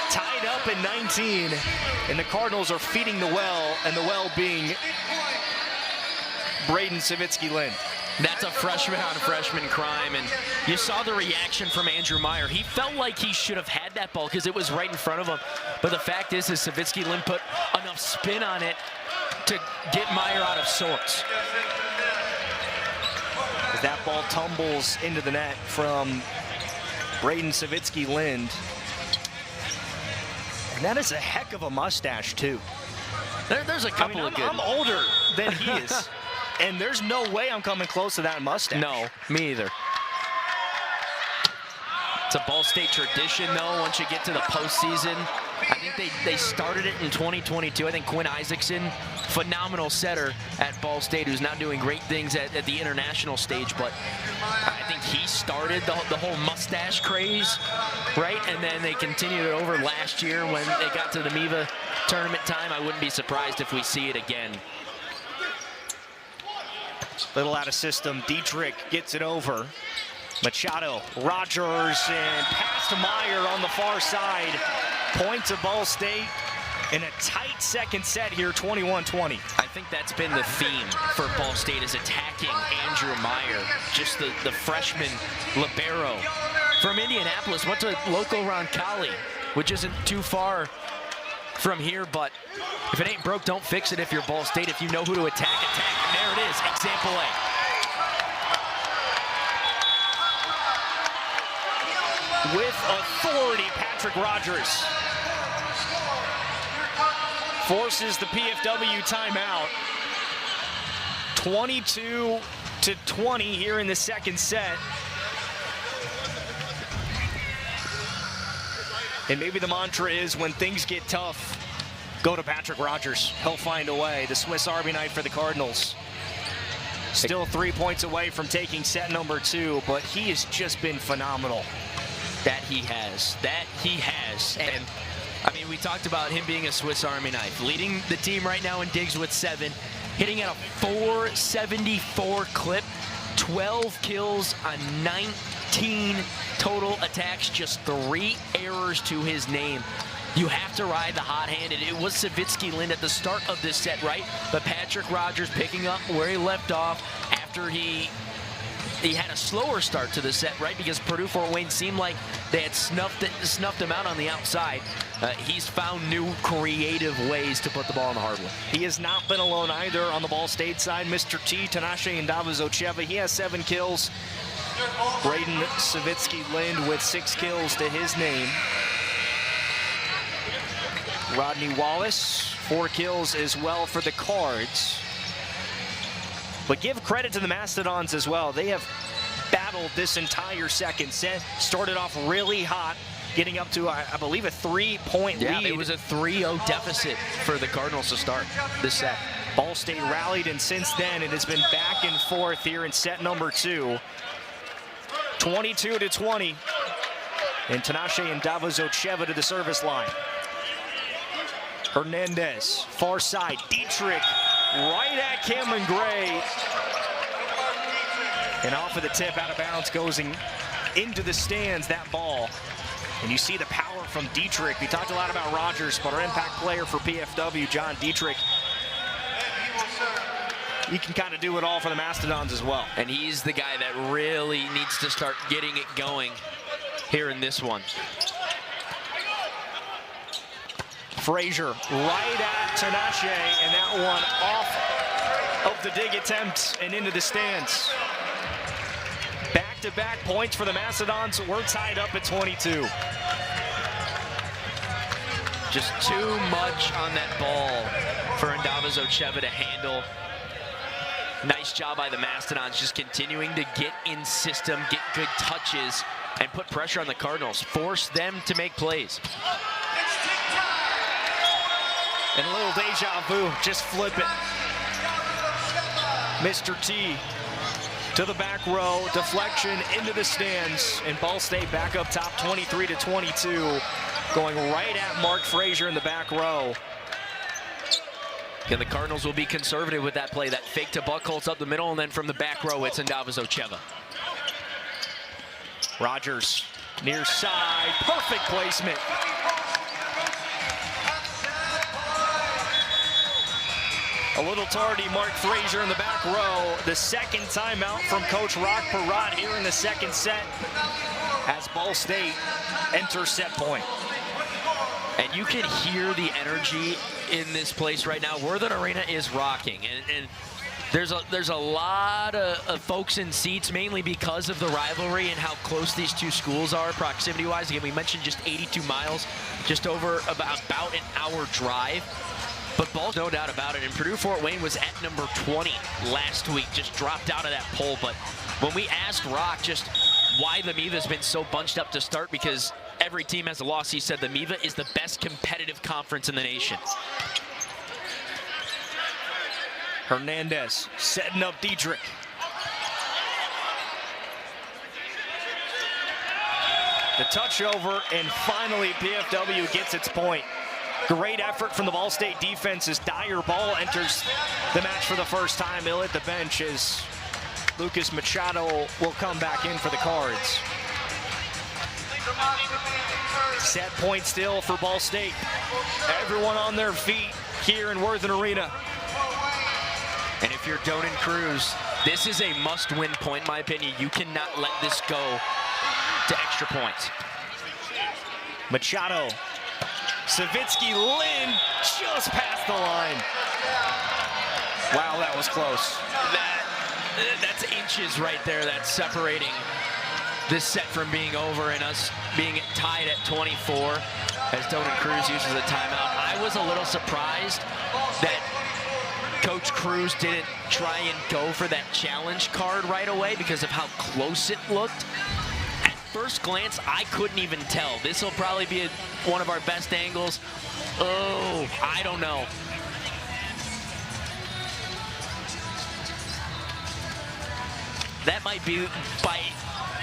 Tied up at 19, and the Cardinals are feeding the well, and the well being Braden Savitsky Lynn. That's a freshman on freshman crime, and you saw the reaction from Andrew Meyer. He felt like he should have had that ball because it was right in front of him. But the fact is Savitsky Lynn put enough spin on it to get Meyer out of sorts. As that ball tumbles into the net from Braden Savitsky Lynn. And that is a heck of a mustache, too. There's a couple of good. I'm older than he is. And there's no way I'm coming close to that mustache. No, me either. It's a Ball State tradition, though, once you get to the postseason. I think they started it in 2022. I think Quinn Isaacson, phenomenal setter at Ball State, who's now doing great things at the international stage. But I think he started the whole mustache craze, right? And then they continued it over last year when they got to the MIVA tournament time. I wouldn't be surprised if we see it again. Little out of system. Dietrich gets it over. Machado, Rogers, and pass to Meyer on the far side. Point to Ball State in a tight second set here, 21-20. I think that's been the theme for Ball State, is attacking Andrew Meyer, just the freshman libero from Indianapolis. Went to local Roncalli, which isn't too far from here, but if it ain't broke, don't fix it if you're Ball State. If you know who to attack, attack. And there it is, example A. With authority, Patrick Rogers forces the PFW timeout. 22-20 here in the second set. And maybe the mantra is when things get tough, go to Patrick Rogers. He'll find a way. The Swiss Army knife for the Cardinals. Still 3 points away from taking set number 2, but he has just been phenomenal. That he has. And I mean, we talked about him being a Swiss Army knife, leading the team right now in digs with 7, hitting at a 474 clip, 12 kills on 19 total attacks, just 3 errors to his name. You have to ride the hot-handed. It was Savitsky Lynn at the start of this set, right? But Patrick Rogers picking up where he left off after he had a slower start to the set, right? Because Purdue Fort Wayne seemed like they had snuffed him out on the outside. He's found new creative ways to put the ball in the hardwood. He has not been alone either on the Ball State side. Mr. T, Tinashe Ndavizocheva, he has 7 kills. Braden Savitsky Lynn with 6 kills to his name. Rodney Wallace, 4 kills as well for the Cards. But give credit to the Mastodons as well. They have battled this entire second set. Started off really hot, getting up to, I believe, a 3-point lead. Yeah, it was a 3-0 deficit for the Cardinals to start this set. Ball State rallied, and since then it has been back and forth here in set number 2. 22-20. And Tinashe Ndavizocheva to the service line. Hernandez, far side, Dietrich, right at Cameron Gray. And off of the tip, out of bounds, goes into the stands, that ball. And you see the power from Dietrich. We talked a lot about Rogers, but our impact player for PFW, John Dietrich, he can kind of do it all for the Mastodons as well. And he's the guy that really needs to start getting it going here in this one. Frazier right at Tinashe, and that one off of the dig attempt and into the stands. Back-to-back points for the Mastodons. We're tied up at 22. Just too much on that ball for Ndavazocheva to handle. Nice job by the Mastodons, just continuing to get in system, get good touches, and put pressure on the Cardinals. Force them to make plays. And a little deja vu, just flip it. Mr. T to the back row, deflection into the stands, and Ball State back up top 23-22, going right at Mark Frazier in the back row. And the Cardinals will be conservative with that play. That fake to Buckholz up the middle, and then from the back row, it's Ndavazocheva. Rogers, near side, perfect placement. A little tardy, Mark Frazier in the back row. The second timeout from Coach Rock Perrott here in the second set as Ball State enters set point. And you can hear the energy in this place right now. Worthen Arena is rocking, and there's a lot of folks in seats, mainly because of the rivalry and how close these two schools are proximity-wise. Again, we mentioned just 82 miles, just over about an hour drive. But Ball's no doubt about it, and Purdue-Fort Wayne was at number 20 last week, just dropped out of that poll. But when we asked Rock just why the MIVA's been so bunched up to start, because every team has a loss, he said the MIVA is the best competitive conference in the nation. Hernandez setting up Diedrich. The touch over, and finally PFW gets its point. Great effort from the Ball State defense as Dyer Ball enters the match for the first time. He'll hit the bench as Lucas Machado will come back in for the Cards. Set point still for Ball State. Everyone on their feet here in Worthen Arena. And if you're Donan Cruz, this is a must-win point, in my opinion. You cannot let this go to extra points. Machado. Savitsky Lynn just past the line. Wow, that was close. That's inches right there. That's separating this set from being over and us being tied at 24 as Donan Cruz uses a timeout. I was a little surprised that Coach Cruz didn't try and go for that challenge card right away because of how close it looked. At first glance, I couldn't even tell. This will probably be one of our best angles. Oh, I don't know. That might be by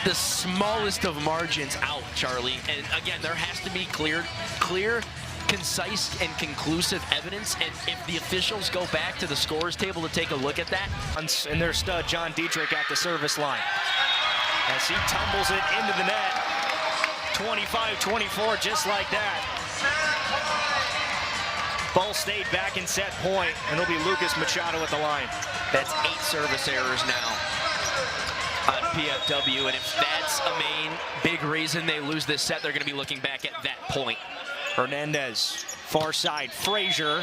the smallest of margins out, Charlie. And again, there has to be clear, concise, and conclusive evidence. And if the officials go back to the scores table to take a look at that. And their stud, John Diedrich, at the service line. As he tumbles it into the net. 25-24, just like that. Ball State back in set point, and it'll be Lucas Machado at the line. That's 8 service errors now on PFW, and if that's a main big reason they lose this set, they're going to be looking back at that point. Hernandez, far side, Frazier.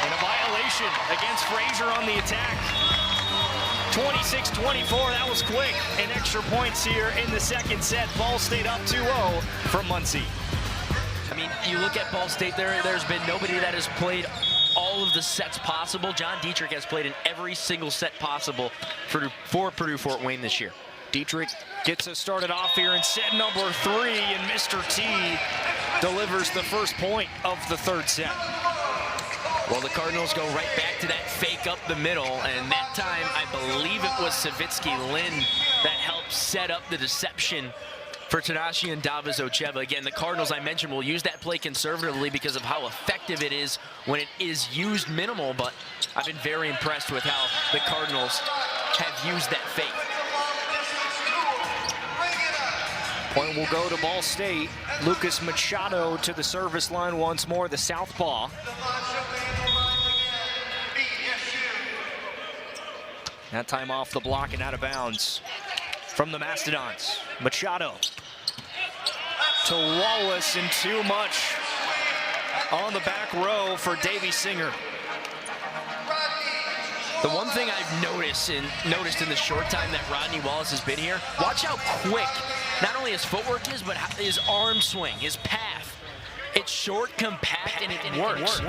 And a violation against Frazier on the attack. 26-24, that was quick. And extra points here in the second set. Ball State up 2-0 from Muncie. I mean, you look at Ball State, there's been nobody that has played all of the sets possible. John Diedrich has played in every single set possible for Purdue-Fort Wayne this year. Diedrich gets us started off here in set number 3, and Mr. T delivers the first point of the third set. Well, the Cardinals go right back to that fake up the middle, and that time I believe it was Savitsky Lynn that helped set up the deception for Tinashe and Ndavazocheva. Again, the Cardinals, I mentioned, will use that play conservatively because of how effective it is when it is used minimal, but I've been very impressed with how the Cardinals have used that fake. Point will go to Ball State. Lucas Machado to the service line once more, the southpaw. That time off the block and out of bounds from the Mastodons. Machado to Wallace, and too much on the back row for Davey Singer. The one thing I've noticed in the short time that Rodney Wallace has been here, watch how quick not only his footwork is, but his arm swing, his path. It's short, compact, and it works.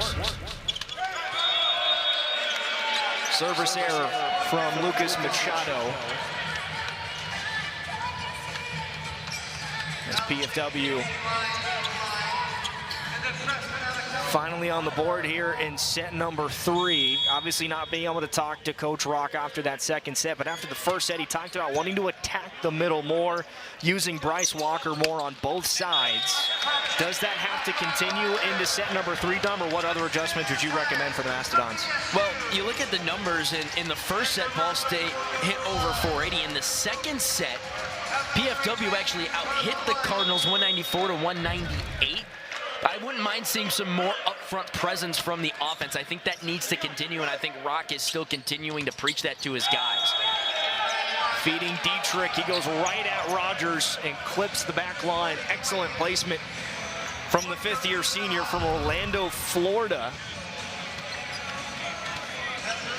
Service error from Lucas Machado. As PFW finally on the board here in set number 3. Obviously not being able to talk to Coach Rock after that second set, but after the first set he talked about wanting to attack the middle more, using Bryce Walker more on both sides. Does that have to continue into set number 3, Dom, or what other adjustments would you recommend for the Mastodons? Well, you look at the numbers, and in the first set, Ball State hit over 480. In the second set, PFW actually out-hit the Cardinals 194 to 198. I wouldn't mind seeing some more upfront presence from the offense. I think that needs to continue, and I think Rock is still continuing to preach that to his guys. Feeding Dietrich, he goes right at Rogers and clips the back line. Excellent placement from the fifth-year senior from Orlando, Florida.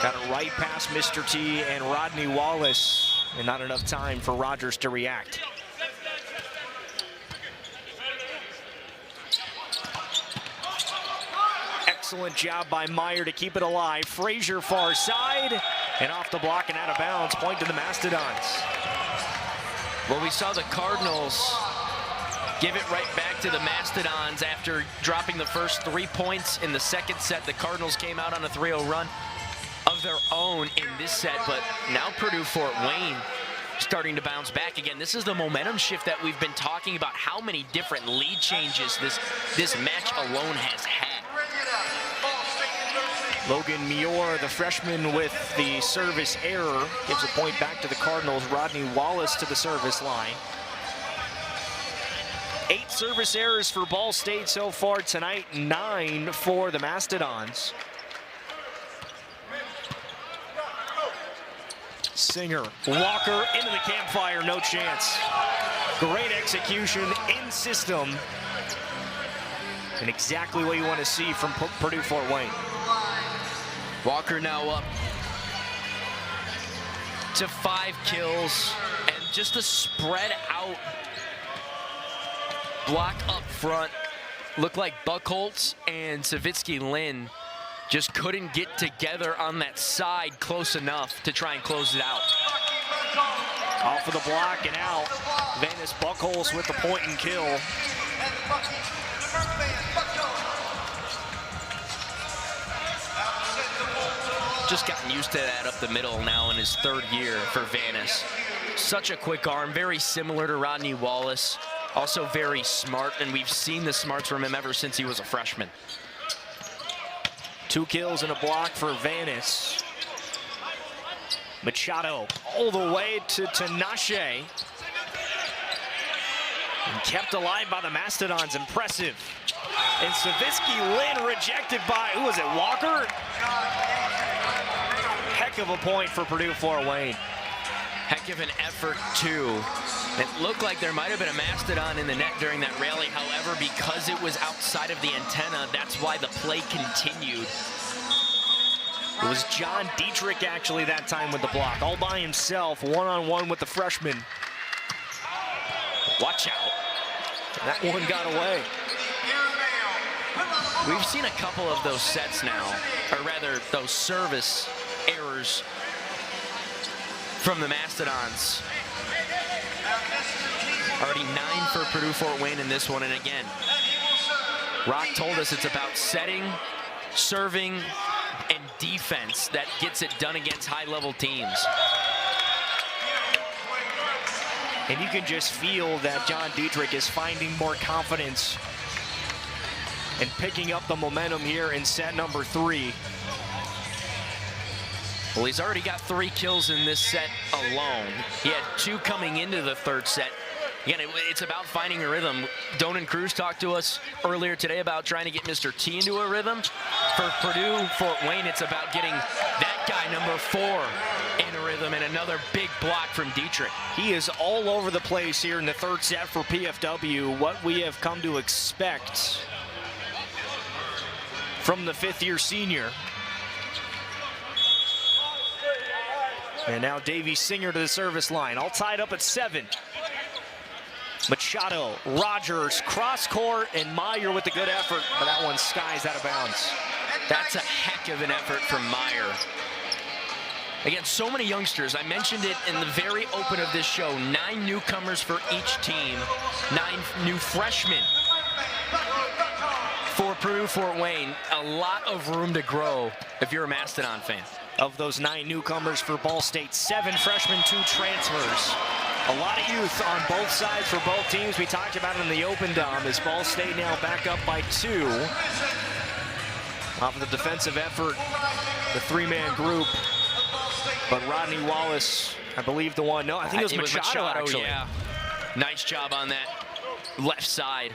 Got it right past Mr. T and Rodney Wallace, and not enough time for Rogers to react. Excellent job by Meyer to keep it alive. Frazier far side, and off the block and out of bounds. Point to the Mastodons. Well, we saw the Cardinals give it right back to the Mastodons after dropping the first 3 points in the second set. The Cardinals came out on a 3-0 run of their own in this set, but now Purdue Fort Wayne starting to bounce back again. This is the momentum shift that we've been talking about, how many different lead changes this match alone has had. Logan Muir, the freshman, with the service error, gives a point back to the Cardinals. Rodney Wallace to the service line. 8 service errors for Ball State so far tonight, 9 for the Mastodons. Singer, Walker into the campfire, no chance. Great execution in system, and exactly what you want to see from Purdue Fort Wayne. Walker now up to 5 kills, and just a spread out block up front. Looked like Buchholz and Savitsky Lynn just couldn't get together on that side close enough to try and close it out. Off of the block and out. Vanis Buchholz with the point and kill. Just gotten used to that up the middle now in his 3rd year for Vanis. Such a quick arm, very similar to Rodney Wallace. Also very smart, and we've seen the smarts from him ever since he was a freshman. 2 kills and a block for Vanis. Machado all the way to Tinashe. And kept alive by the Mastodons, impressive. And Savitsky Lynn rejected by, who was it, Walker? Heck of a point for Purdue Fort Wayne. Heck of an effort, too. It looked like there might have been a Mastodon in the net during that rally. However, because it was outside of the antenna, that's why the play continued. It was John Dietrich actually that time with the block, all by himself, one-on-one with the freshman. Watch out. That one got away. We've seen a couple of those sets now, or rather those service errors from the Mastodons. Already 9 for Purdue Fort Wayne in this one, and again, Rock told us it's about setting, serving, and defense that gets it done against high-level teams. And you can just feel that John Dietrich is finding more confidence and picking up the momentum here in set number 3. Well, he's already got 3 kills in this set alone. He had 2 coming into the 3rd set. Again, it's about finding a rhythm. Donan Cruz talked to us earlier today about trying to get Mr. T into a rhythm. For Purdue, Fort Wayne, it's about getting that guy, number 4, in a rhythm, and another big block from Dietrich. He is all over the place here in the third set for PFW, what we have come to expect from the 5th-year senior. And now Davey Singer to the service line, all tied up at 7. Machado, Rogers, cross court, and Meyer with a good effort, but that one skies out of bounds. That's a heck of an effort from Meyer. Again, so many youngsters. I mentioned it in the very open of this show. 9 newcomers for each team. 9 new freshmen for Purdue Fort Wayne. A lot of room to grow if you're a Mastodon fan. Of those 9 newcomers for Ball State, 7 freshmen, 2 transfers. A lot of youth on both sides for both teams. We talked about it in the open, Dom, as Ball State now back up by 2. Off of the defensive effort, the 3-man group. But Rodney Wallace, I believe the one. No, I think it was Machado, actually. Yeah. Nice job on that left side.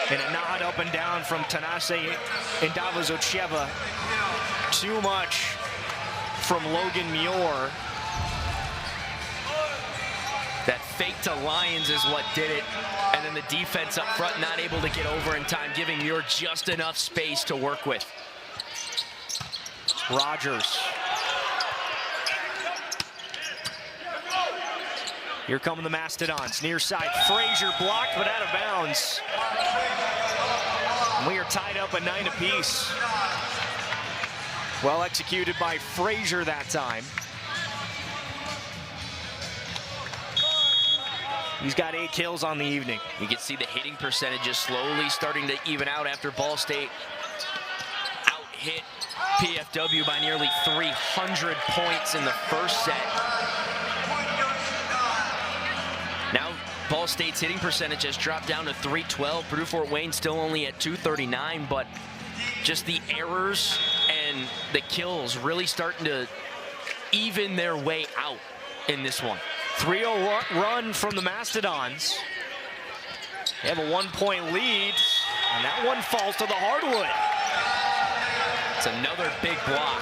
And a nod up and down from Tanase Ndavazocheva. Too much from Logan Muir. That fake to Lyons is what did it. And then the defense up front not able to get over in time, giving Muir just enough space to work with. Rogers. Here come the Mastodons. Near side, Frazier blocked but out of bounds. And we are tied up at 9 apiece. Well executed by Frazier that time. He's got 8 kills on the evening. You can see the hitting percentages slowly starting to even out after Ball State out-hit PFW by nearly 300 points in the first set. Now Ball State's hitting percentage has dropped down to 312. Purdue Fort Wayne still only at 239, but just the errors and the kills really starting to even their way out in this one. 3-0 run from the Mastodons. They have a 1-point lead, and that one falls to the hardwood. It's another big block.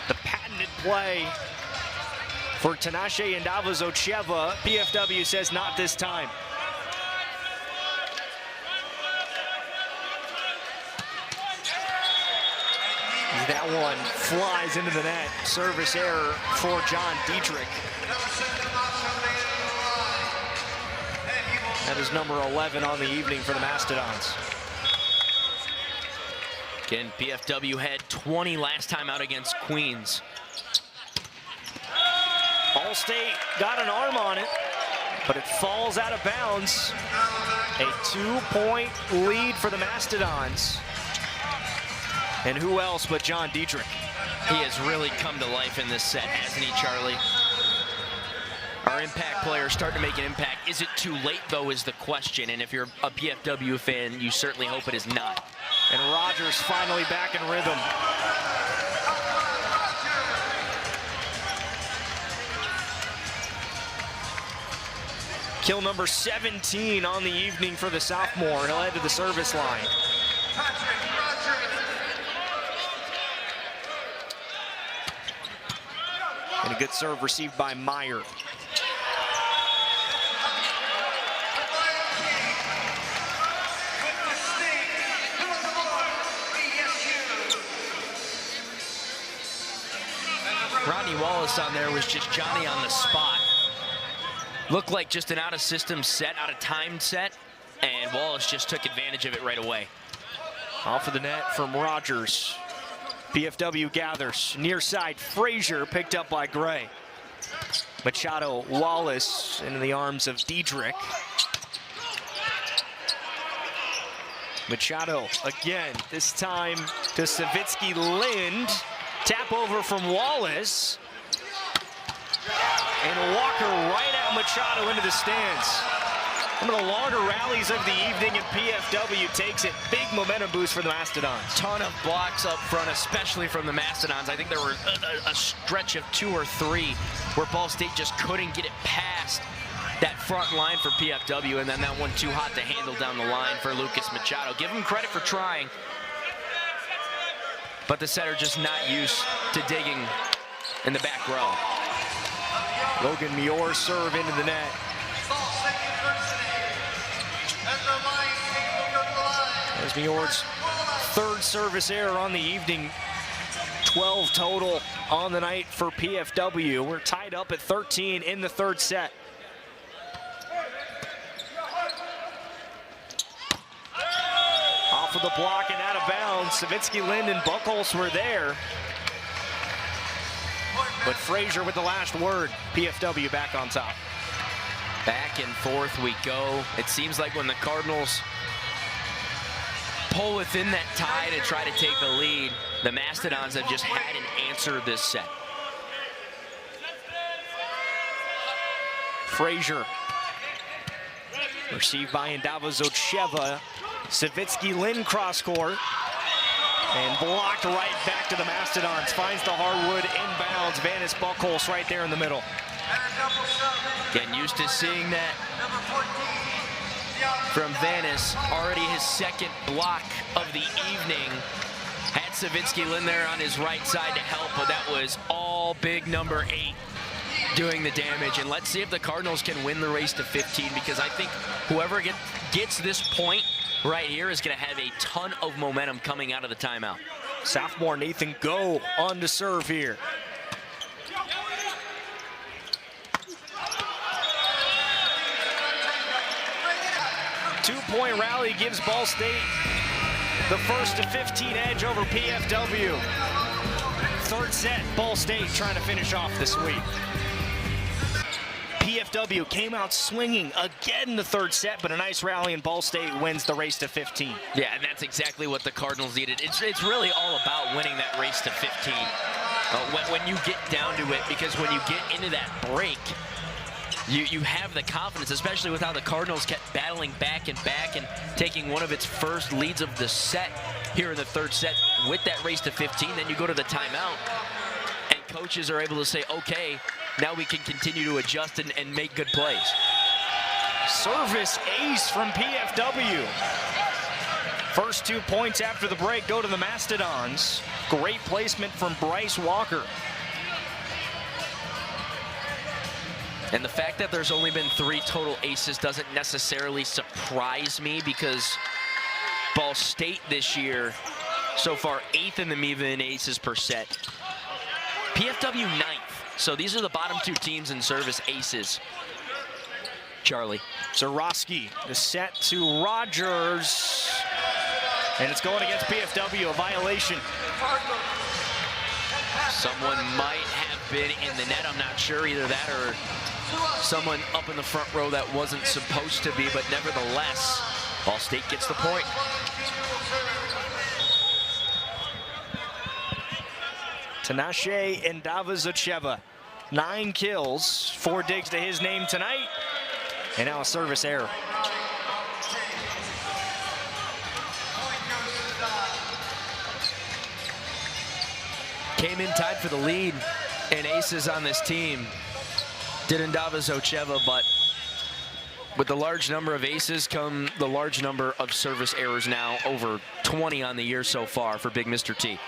The patented play for Tinashe Ndavazocheva. PFW says not this time. That one flies into the net. Service error for John Dietrich. That is number 11 on the evening for the Mastodons. Again, PFW had 20 last time out against Queens. Ball State got an arm on it, but it falls out of bounds. A 2-point lead for the Mastodons. And who else but John Dietrich? He has really come to life in this set, hasn't he, Charlie? Our impact players starting to make an impact. Is it too late, though, is the question. And if you're a PFW fan, you certainly hope it is not. And Rogers finally back in rhythm. Kill number 17 on the evening for the sophomore. He'll head to the service line. And a good serve received by Meyer. Rodney Wallace on there was just Johnny on the spot. Looked like just an out-of-system set, out-of-timed set, and Wallace just took advantage of it right away. Off of the net from Rogers. PFW gathers. Near side, Frazier picked up by Gray. Machado, Wallace into the arms of Dietrich. Machado again, this time to Savitsky Lind. Tap over from Wallace. And Walker right at Machado into the stands. One of the longer rallies of the evening, and PFW takes it. Big momentum boost for the Mastodons. Ton of blocks up front, especially from the Mastodons. I think there were a stretch of 2 or 3 where Ball State just couldn't get it past that front line for PFW, and then that one too hot to handle down the line for Lucas Machado. Give him credit for trying, but the setter just not used to digging in the back row. Logan Muir serve into the net. There's Muir's third service error on the evening. 12 total on the night for PFW. We're tied up at 13 in the third set. Off of the block and out of bounds. Savitsky, Lind, and Buckholz were there. But Frazier with the last word. PFW back on top. Back and forth we go. It seems like when the Cardinals pull within that tie to try to take the lead, the Mastodons have just had an answer this set. Frazier. Received by Ndavazocheva. Savitsky, Lind cross court. And blocked right back to the Mastodons. Finds the hardwood inbounds. Vanis Buckholz right there in the middle. Getting used to seeing that from Vanis. Already his second block of the evening. Had Savitsky Lind there on his right side to help, but that was all big number 8 doing the damage. And let's see if the Cardinals can win the race to 15, because I think whoever gets this point right here is going to have a ton of momentum coming out of the timeout. Sophomore Nathan Go on to serve here. Two-point rally gives Ball State the first to 15 edge over PFW. Third set, Ball State trying to finish off this week. PFW came out swinging again in the third set, but a nice rally, and Ball State wins the race to 15. Yeah, and that's exactly what the Cardinals needed. It's really all about winning that race to 15 when you get down to it, because when you get into that break, you have the confidence, especially with how the Cardinals kept battling back and taking one of its first leads of the set here in the third set with that race to 15. Then you go to the timeout, and coaches are able to say, okay, now we can continue to adjust and make good plays. Service ace from PFW. First 2 points after the break go to the Mastodons. Great placement from Bryce Walker. And the fact that there's only been 3 total aces doesn't necessarily surprise me, because Ball State this year, so far 8th in the MIVA in aces per set. PFW 9th. So these are the bottom 2 teams in service aces. Charlie. Zarowski, the set to Rogers. And it's going against PFW, a violation. Someone might have been in the net. I'm not sure, either that or someone up in the front row that wasn't supposed to be, but nevertheless, Ball State gets the point. Tinashe Ndavazocheva, 9 kills, 4 digs to his name tonight, and now a service error. Came in tied for the lead in aces on this team, did Ndavazocheva, but with the large number of aces come the large number of service errors now, over 20 on the year so far for Big Mr. T.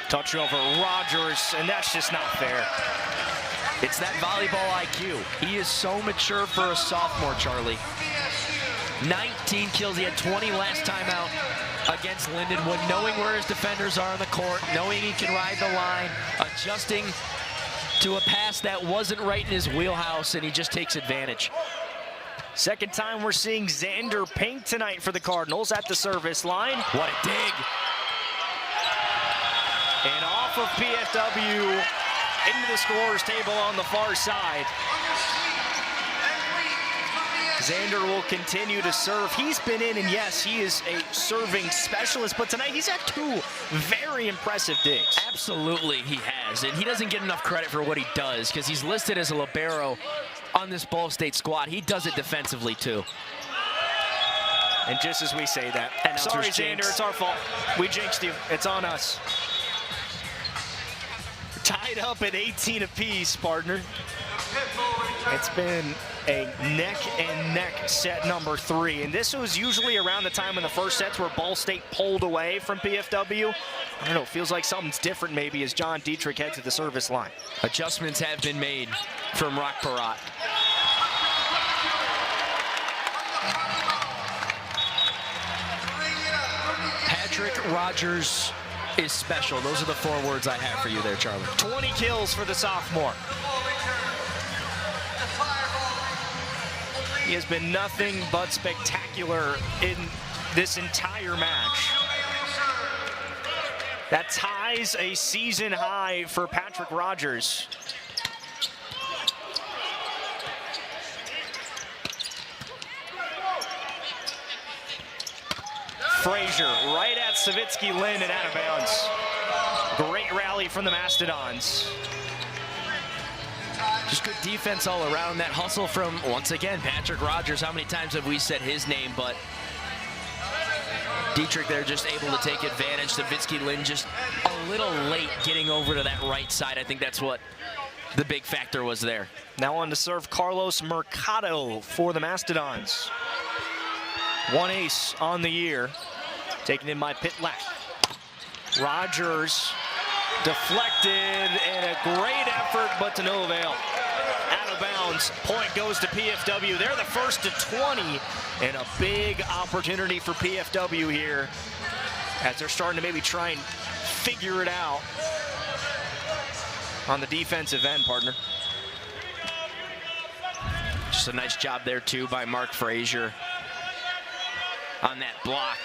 Touch over Rogers, and that's just not fair. It's that volleyball IQ. He is so mature for a sophomore, Charlie. 19 kills, he had 20 last time out against Lindenwood, knowing where his defenders are on the court, knowing he can ride the line, adjusting to a pass that wasn't right in his wheelhouse, and he just takes advantage. Second time we're seeing Xander Pink tonight for the Cardinals at the service line. What a dig. And off of PFW into the scorer's table on the far side. Xander will continue to serve. He's been in, and yes, he is a serving specialist, but tonight he's had 2 very impressive digs. Absolutely he has, and he doesn't get enough credit for what he does, because he's listed as a libero, on this Ball State squad. He does it defensively, too. And just as we say that, sorry, Xander, it's our fault. We jinxed you. It's on us. Tied up at 18 apiece, partner. It's been a neck-and-neck set number 3. And this was usually around the time in the first sets where Ball State pulled away from PFW. I don't know, feels like something's different maybe as John Dietrich heads to the service line. Adjustments have been made from Rock Parat. Patrick Rogers is special. Those are the 4 words I have for you there, Charlie. 20 kills for the sophomore. He has been nothing but spectacular in this entire match. That ties a season high for Patrick Rogers. Frazier right at Savitsky Lynn and out of bounds. Great rally from the Mastodons. Just good defense all around. That hustle from, once again, Patrick Rogers. How many times have we said his name? But Dietrich there just able to take advantage. Savitsky Lynn just a little late getting over to that right side. I think that's what the big factor was there. Now on to serve Carlos Mercado for the Mastodons. 1 ace on the year. Taken in by pit left. Rogers deflected and a great effort, but to no avail. Out of bounds. Point goes to PFW. They're the first to 20, and a big opportunity for PFW here as they're starting to maybe try and figure it out on the defensive end, partner. Just a nice job there, too, by Mark Frazier on that block,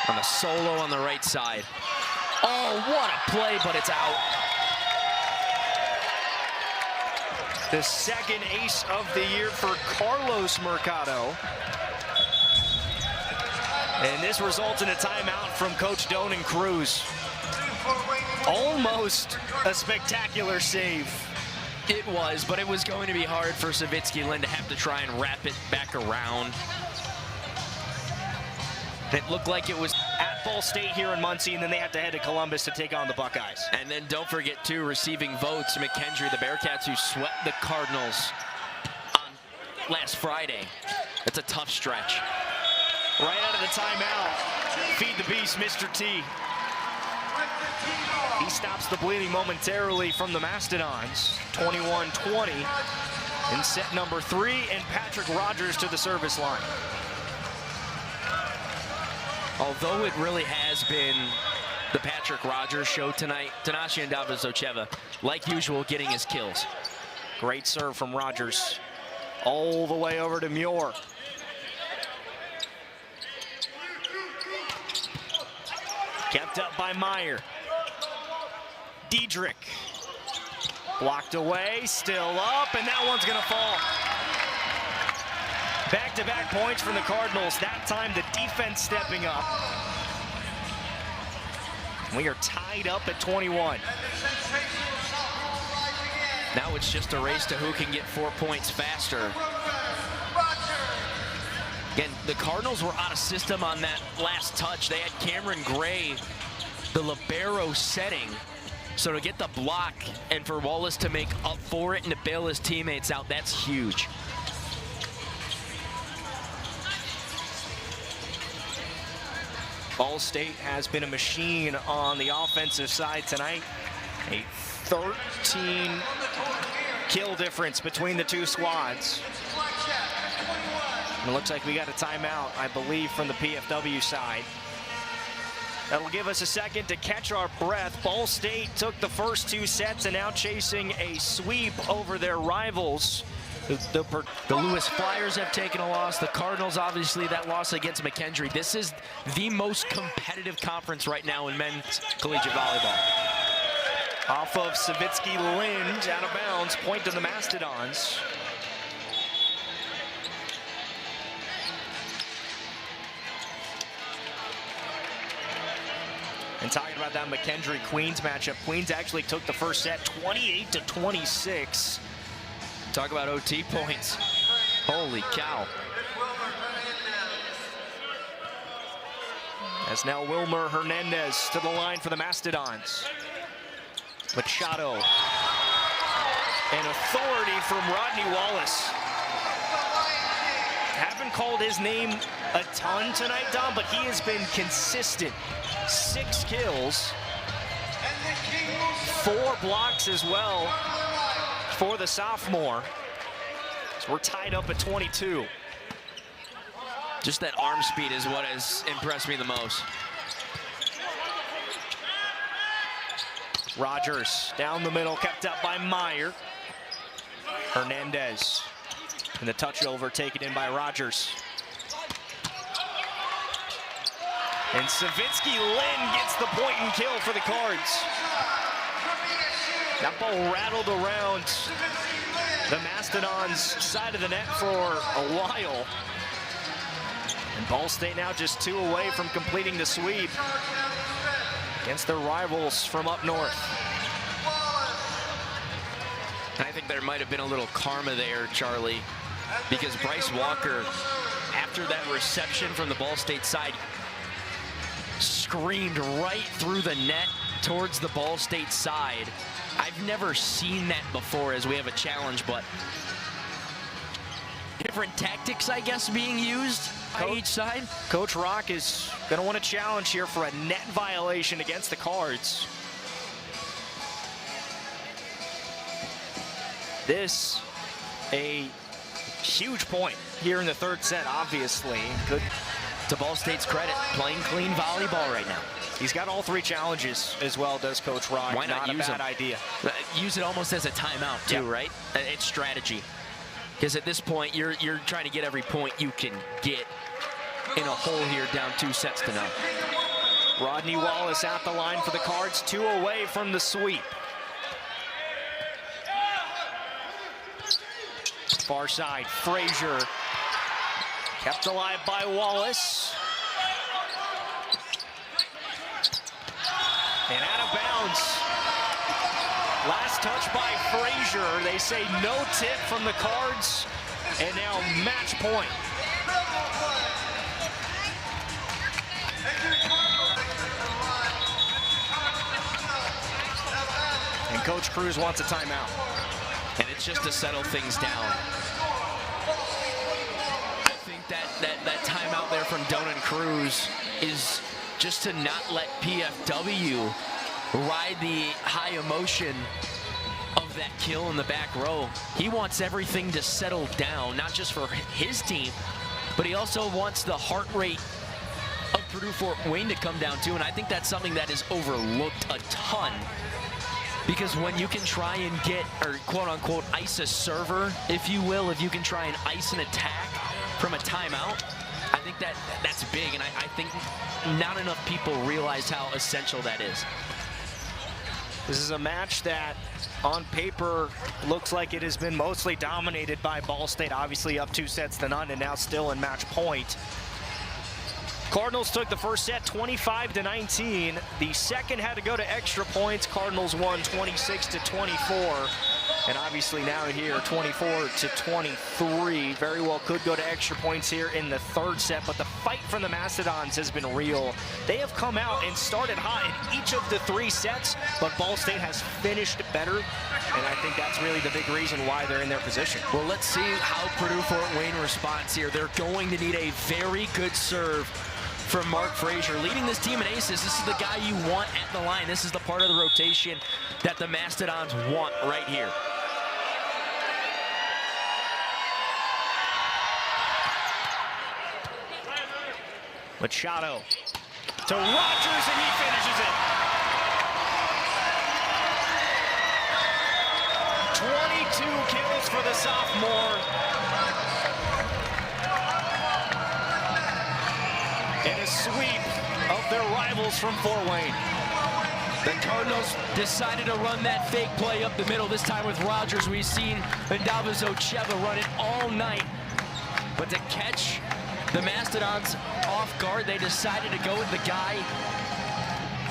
on the solo on the right side. Oh, what a play, but it's out. The second ace of the year for Carlos Mercado. And this results in a timeout from Coach Donan Cruz. Almost a spectacular save. It was, but it was going to be hard for Savitsky Lynn to have to try and wrap it back around. It looked like it was at Ball State here in Muncie, and then they have to head to Columbus to take on the Buckeyes. And then don't forget, too, receiving votes, McKendree, the Bearcats, who swept the Cardinals on last Friday. It's a tough stretch. Right out of the timeout, feed the beast, Mr. T. He stops the bleeding momentarily from the Mastodons. 21-20 in set number 3, and Patrick Rogers to the service line. Although it really has been the Patrick Rogers show tonight, Tanashi Ndavazocheva, like usual, getting his kills. Great serve from Rogers. All the way over to Muir. Kept up by Meyer. Dietrich. Blocked away, still up, and that one's gonna fall. Back-to-back points from the Cardinals. That time the defense stepping up. We are tied up at 21. Now it's just a race to who can get 4 points faster. Again, the Cardinals were out of system on that last touch. They had Cameron Gray, the libero, setting. So to get the block and for Wallace to make up for it and to bail his teammates out, that's huge. Ball State has been a machine on the offensive side tonight. A 13 kill difference between the two squads. And it looks like we got a timeout, I believe, from the PFW side. That'll give us a second to catch our breath. Ball State took the first 2 sets and now chasing a sweep over their rivals. The Lewis Flyers have taken a loss. The Cardinals, obviously, that loss against McKendree. This is the most competitive conference right now in men's collegiate volleyball. Off of Savitsky Lind, out of bounds, point to the Mastodons. And talking about that McKendree-Queens matchup, Queens actually took the first set 28-26. Talk about OT points. Holy cow. As now Wilmer Hernandez to the line for the Mastodons. Machado. And authority from Rodney Wallace. Haven't called his name a ton tonight, Dom, but he has been consistent. 6 kills, 4 blocks as well for the sophomore. So we're tied up at 22. Just that arm speed is what has impressed me the most. Rogers down the middle, kept up by Meyer. Hernandez. And the touch over taken in by Rogers. And Savitsky Lynn gets the point and kill for the Cards. That ball rattled around the Mastodons' side of the net for a while. And Ball State now just 2 away from completing the sweep against their rivals from up north. I think there might have been a little karma there, Charlie, because Bryce Walker, after that reception from the Ball State side, screamed right through the net towards the Ball State side. I've never seen that before as we have a challenge, but different tactics, I guess, being used by each side. Coach Rock is going to want a challenge here for a net violation against the Cards. This a huge point here in the 3rd set, obviously. Good to Ball State's credit, playing clean volleyball right now. He's got all 3 challenges as well, does Coach Rock. Why not use a bad them? idea. Use it almost as a timeout too, right? It's strategy. Because at this point, you're trying to get every point you can get in a hole here, down 2 sets to none. Rodney Wallace at the line for the Cards, 2 away from the sweep. Far side, Frazier. Kept alive by Wallace. And out of bounds. Last touch by Frazier. They say no tip from the Cards. And now match point. And Coach Cruz wants a timeout. And it's just to settle things down. I think that timeout there from Donan Cruz is just to not let PFW ride the high emotion of that kill in the back row. He wants everything to settle down, not just for his team, but he also wants the heart rate of Purdue Fort Wayne to come down too. And I think that's something that is overlooked a ton. Because when you can try and get, or quote-unquote, ice a server, if you will, if you can try and ice an attack from a timeout, I think that's big, and I think not enough people realize how essential that is. This is a match that, on paper, looks like it has been mostly dominated by Ball State, obviously up 2 sets to none, and now still in match point. Cardinals took the first set 25-19. The second had to go to extra points. Cardinals won 26-24. And obviously now here 24-23. Very well could go to extra points here in the 3rd set, but the fight from the Mastodons has been real. They have come out and started hot in each of the 3 sets, but Ball State has finished better. And I think that's really the big reason why they're in their position. Well, let's see how Purdue Fort Wayne responds here. They're going to need a very good serve from Mark Frazier. Leading this team in aces, this is the guy you want at the line. This is the part of the rotation that the Mastodons want right here. Machado to Rogers, and he finishes it. 22 kills for the sophomore. And a sweep of their rivals from Fort Wayne. The Cardinals decided to run that fake play up the middle, this time with Rogers. We've seen Ndavas Ocheva run it all night. But to catch the Mastodons off guard, they decided to go with the guy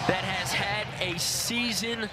that has had a season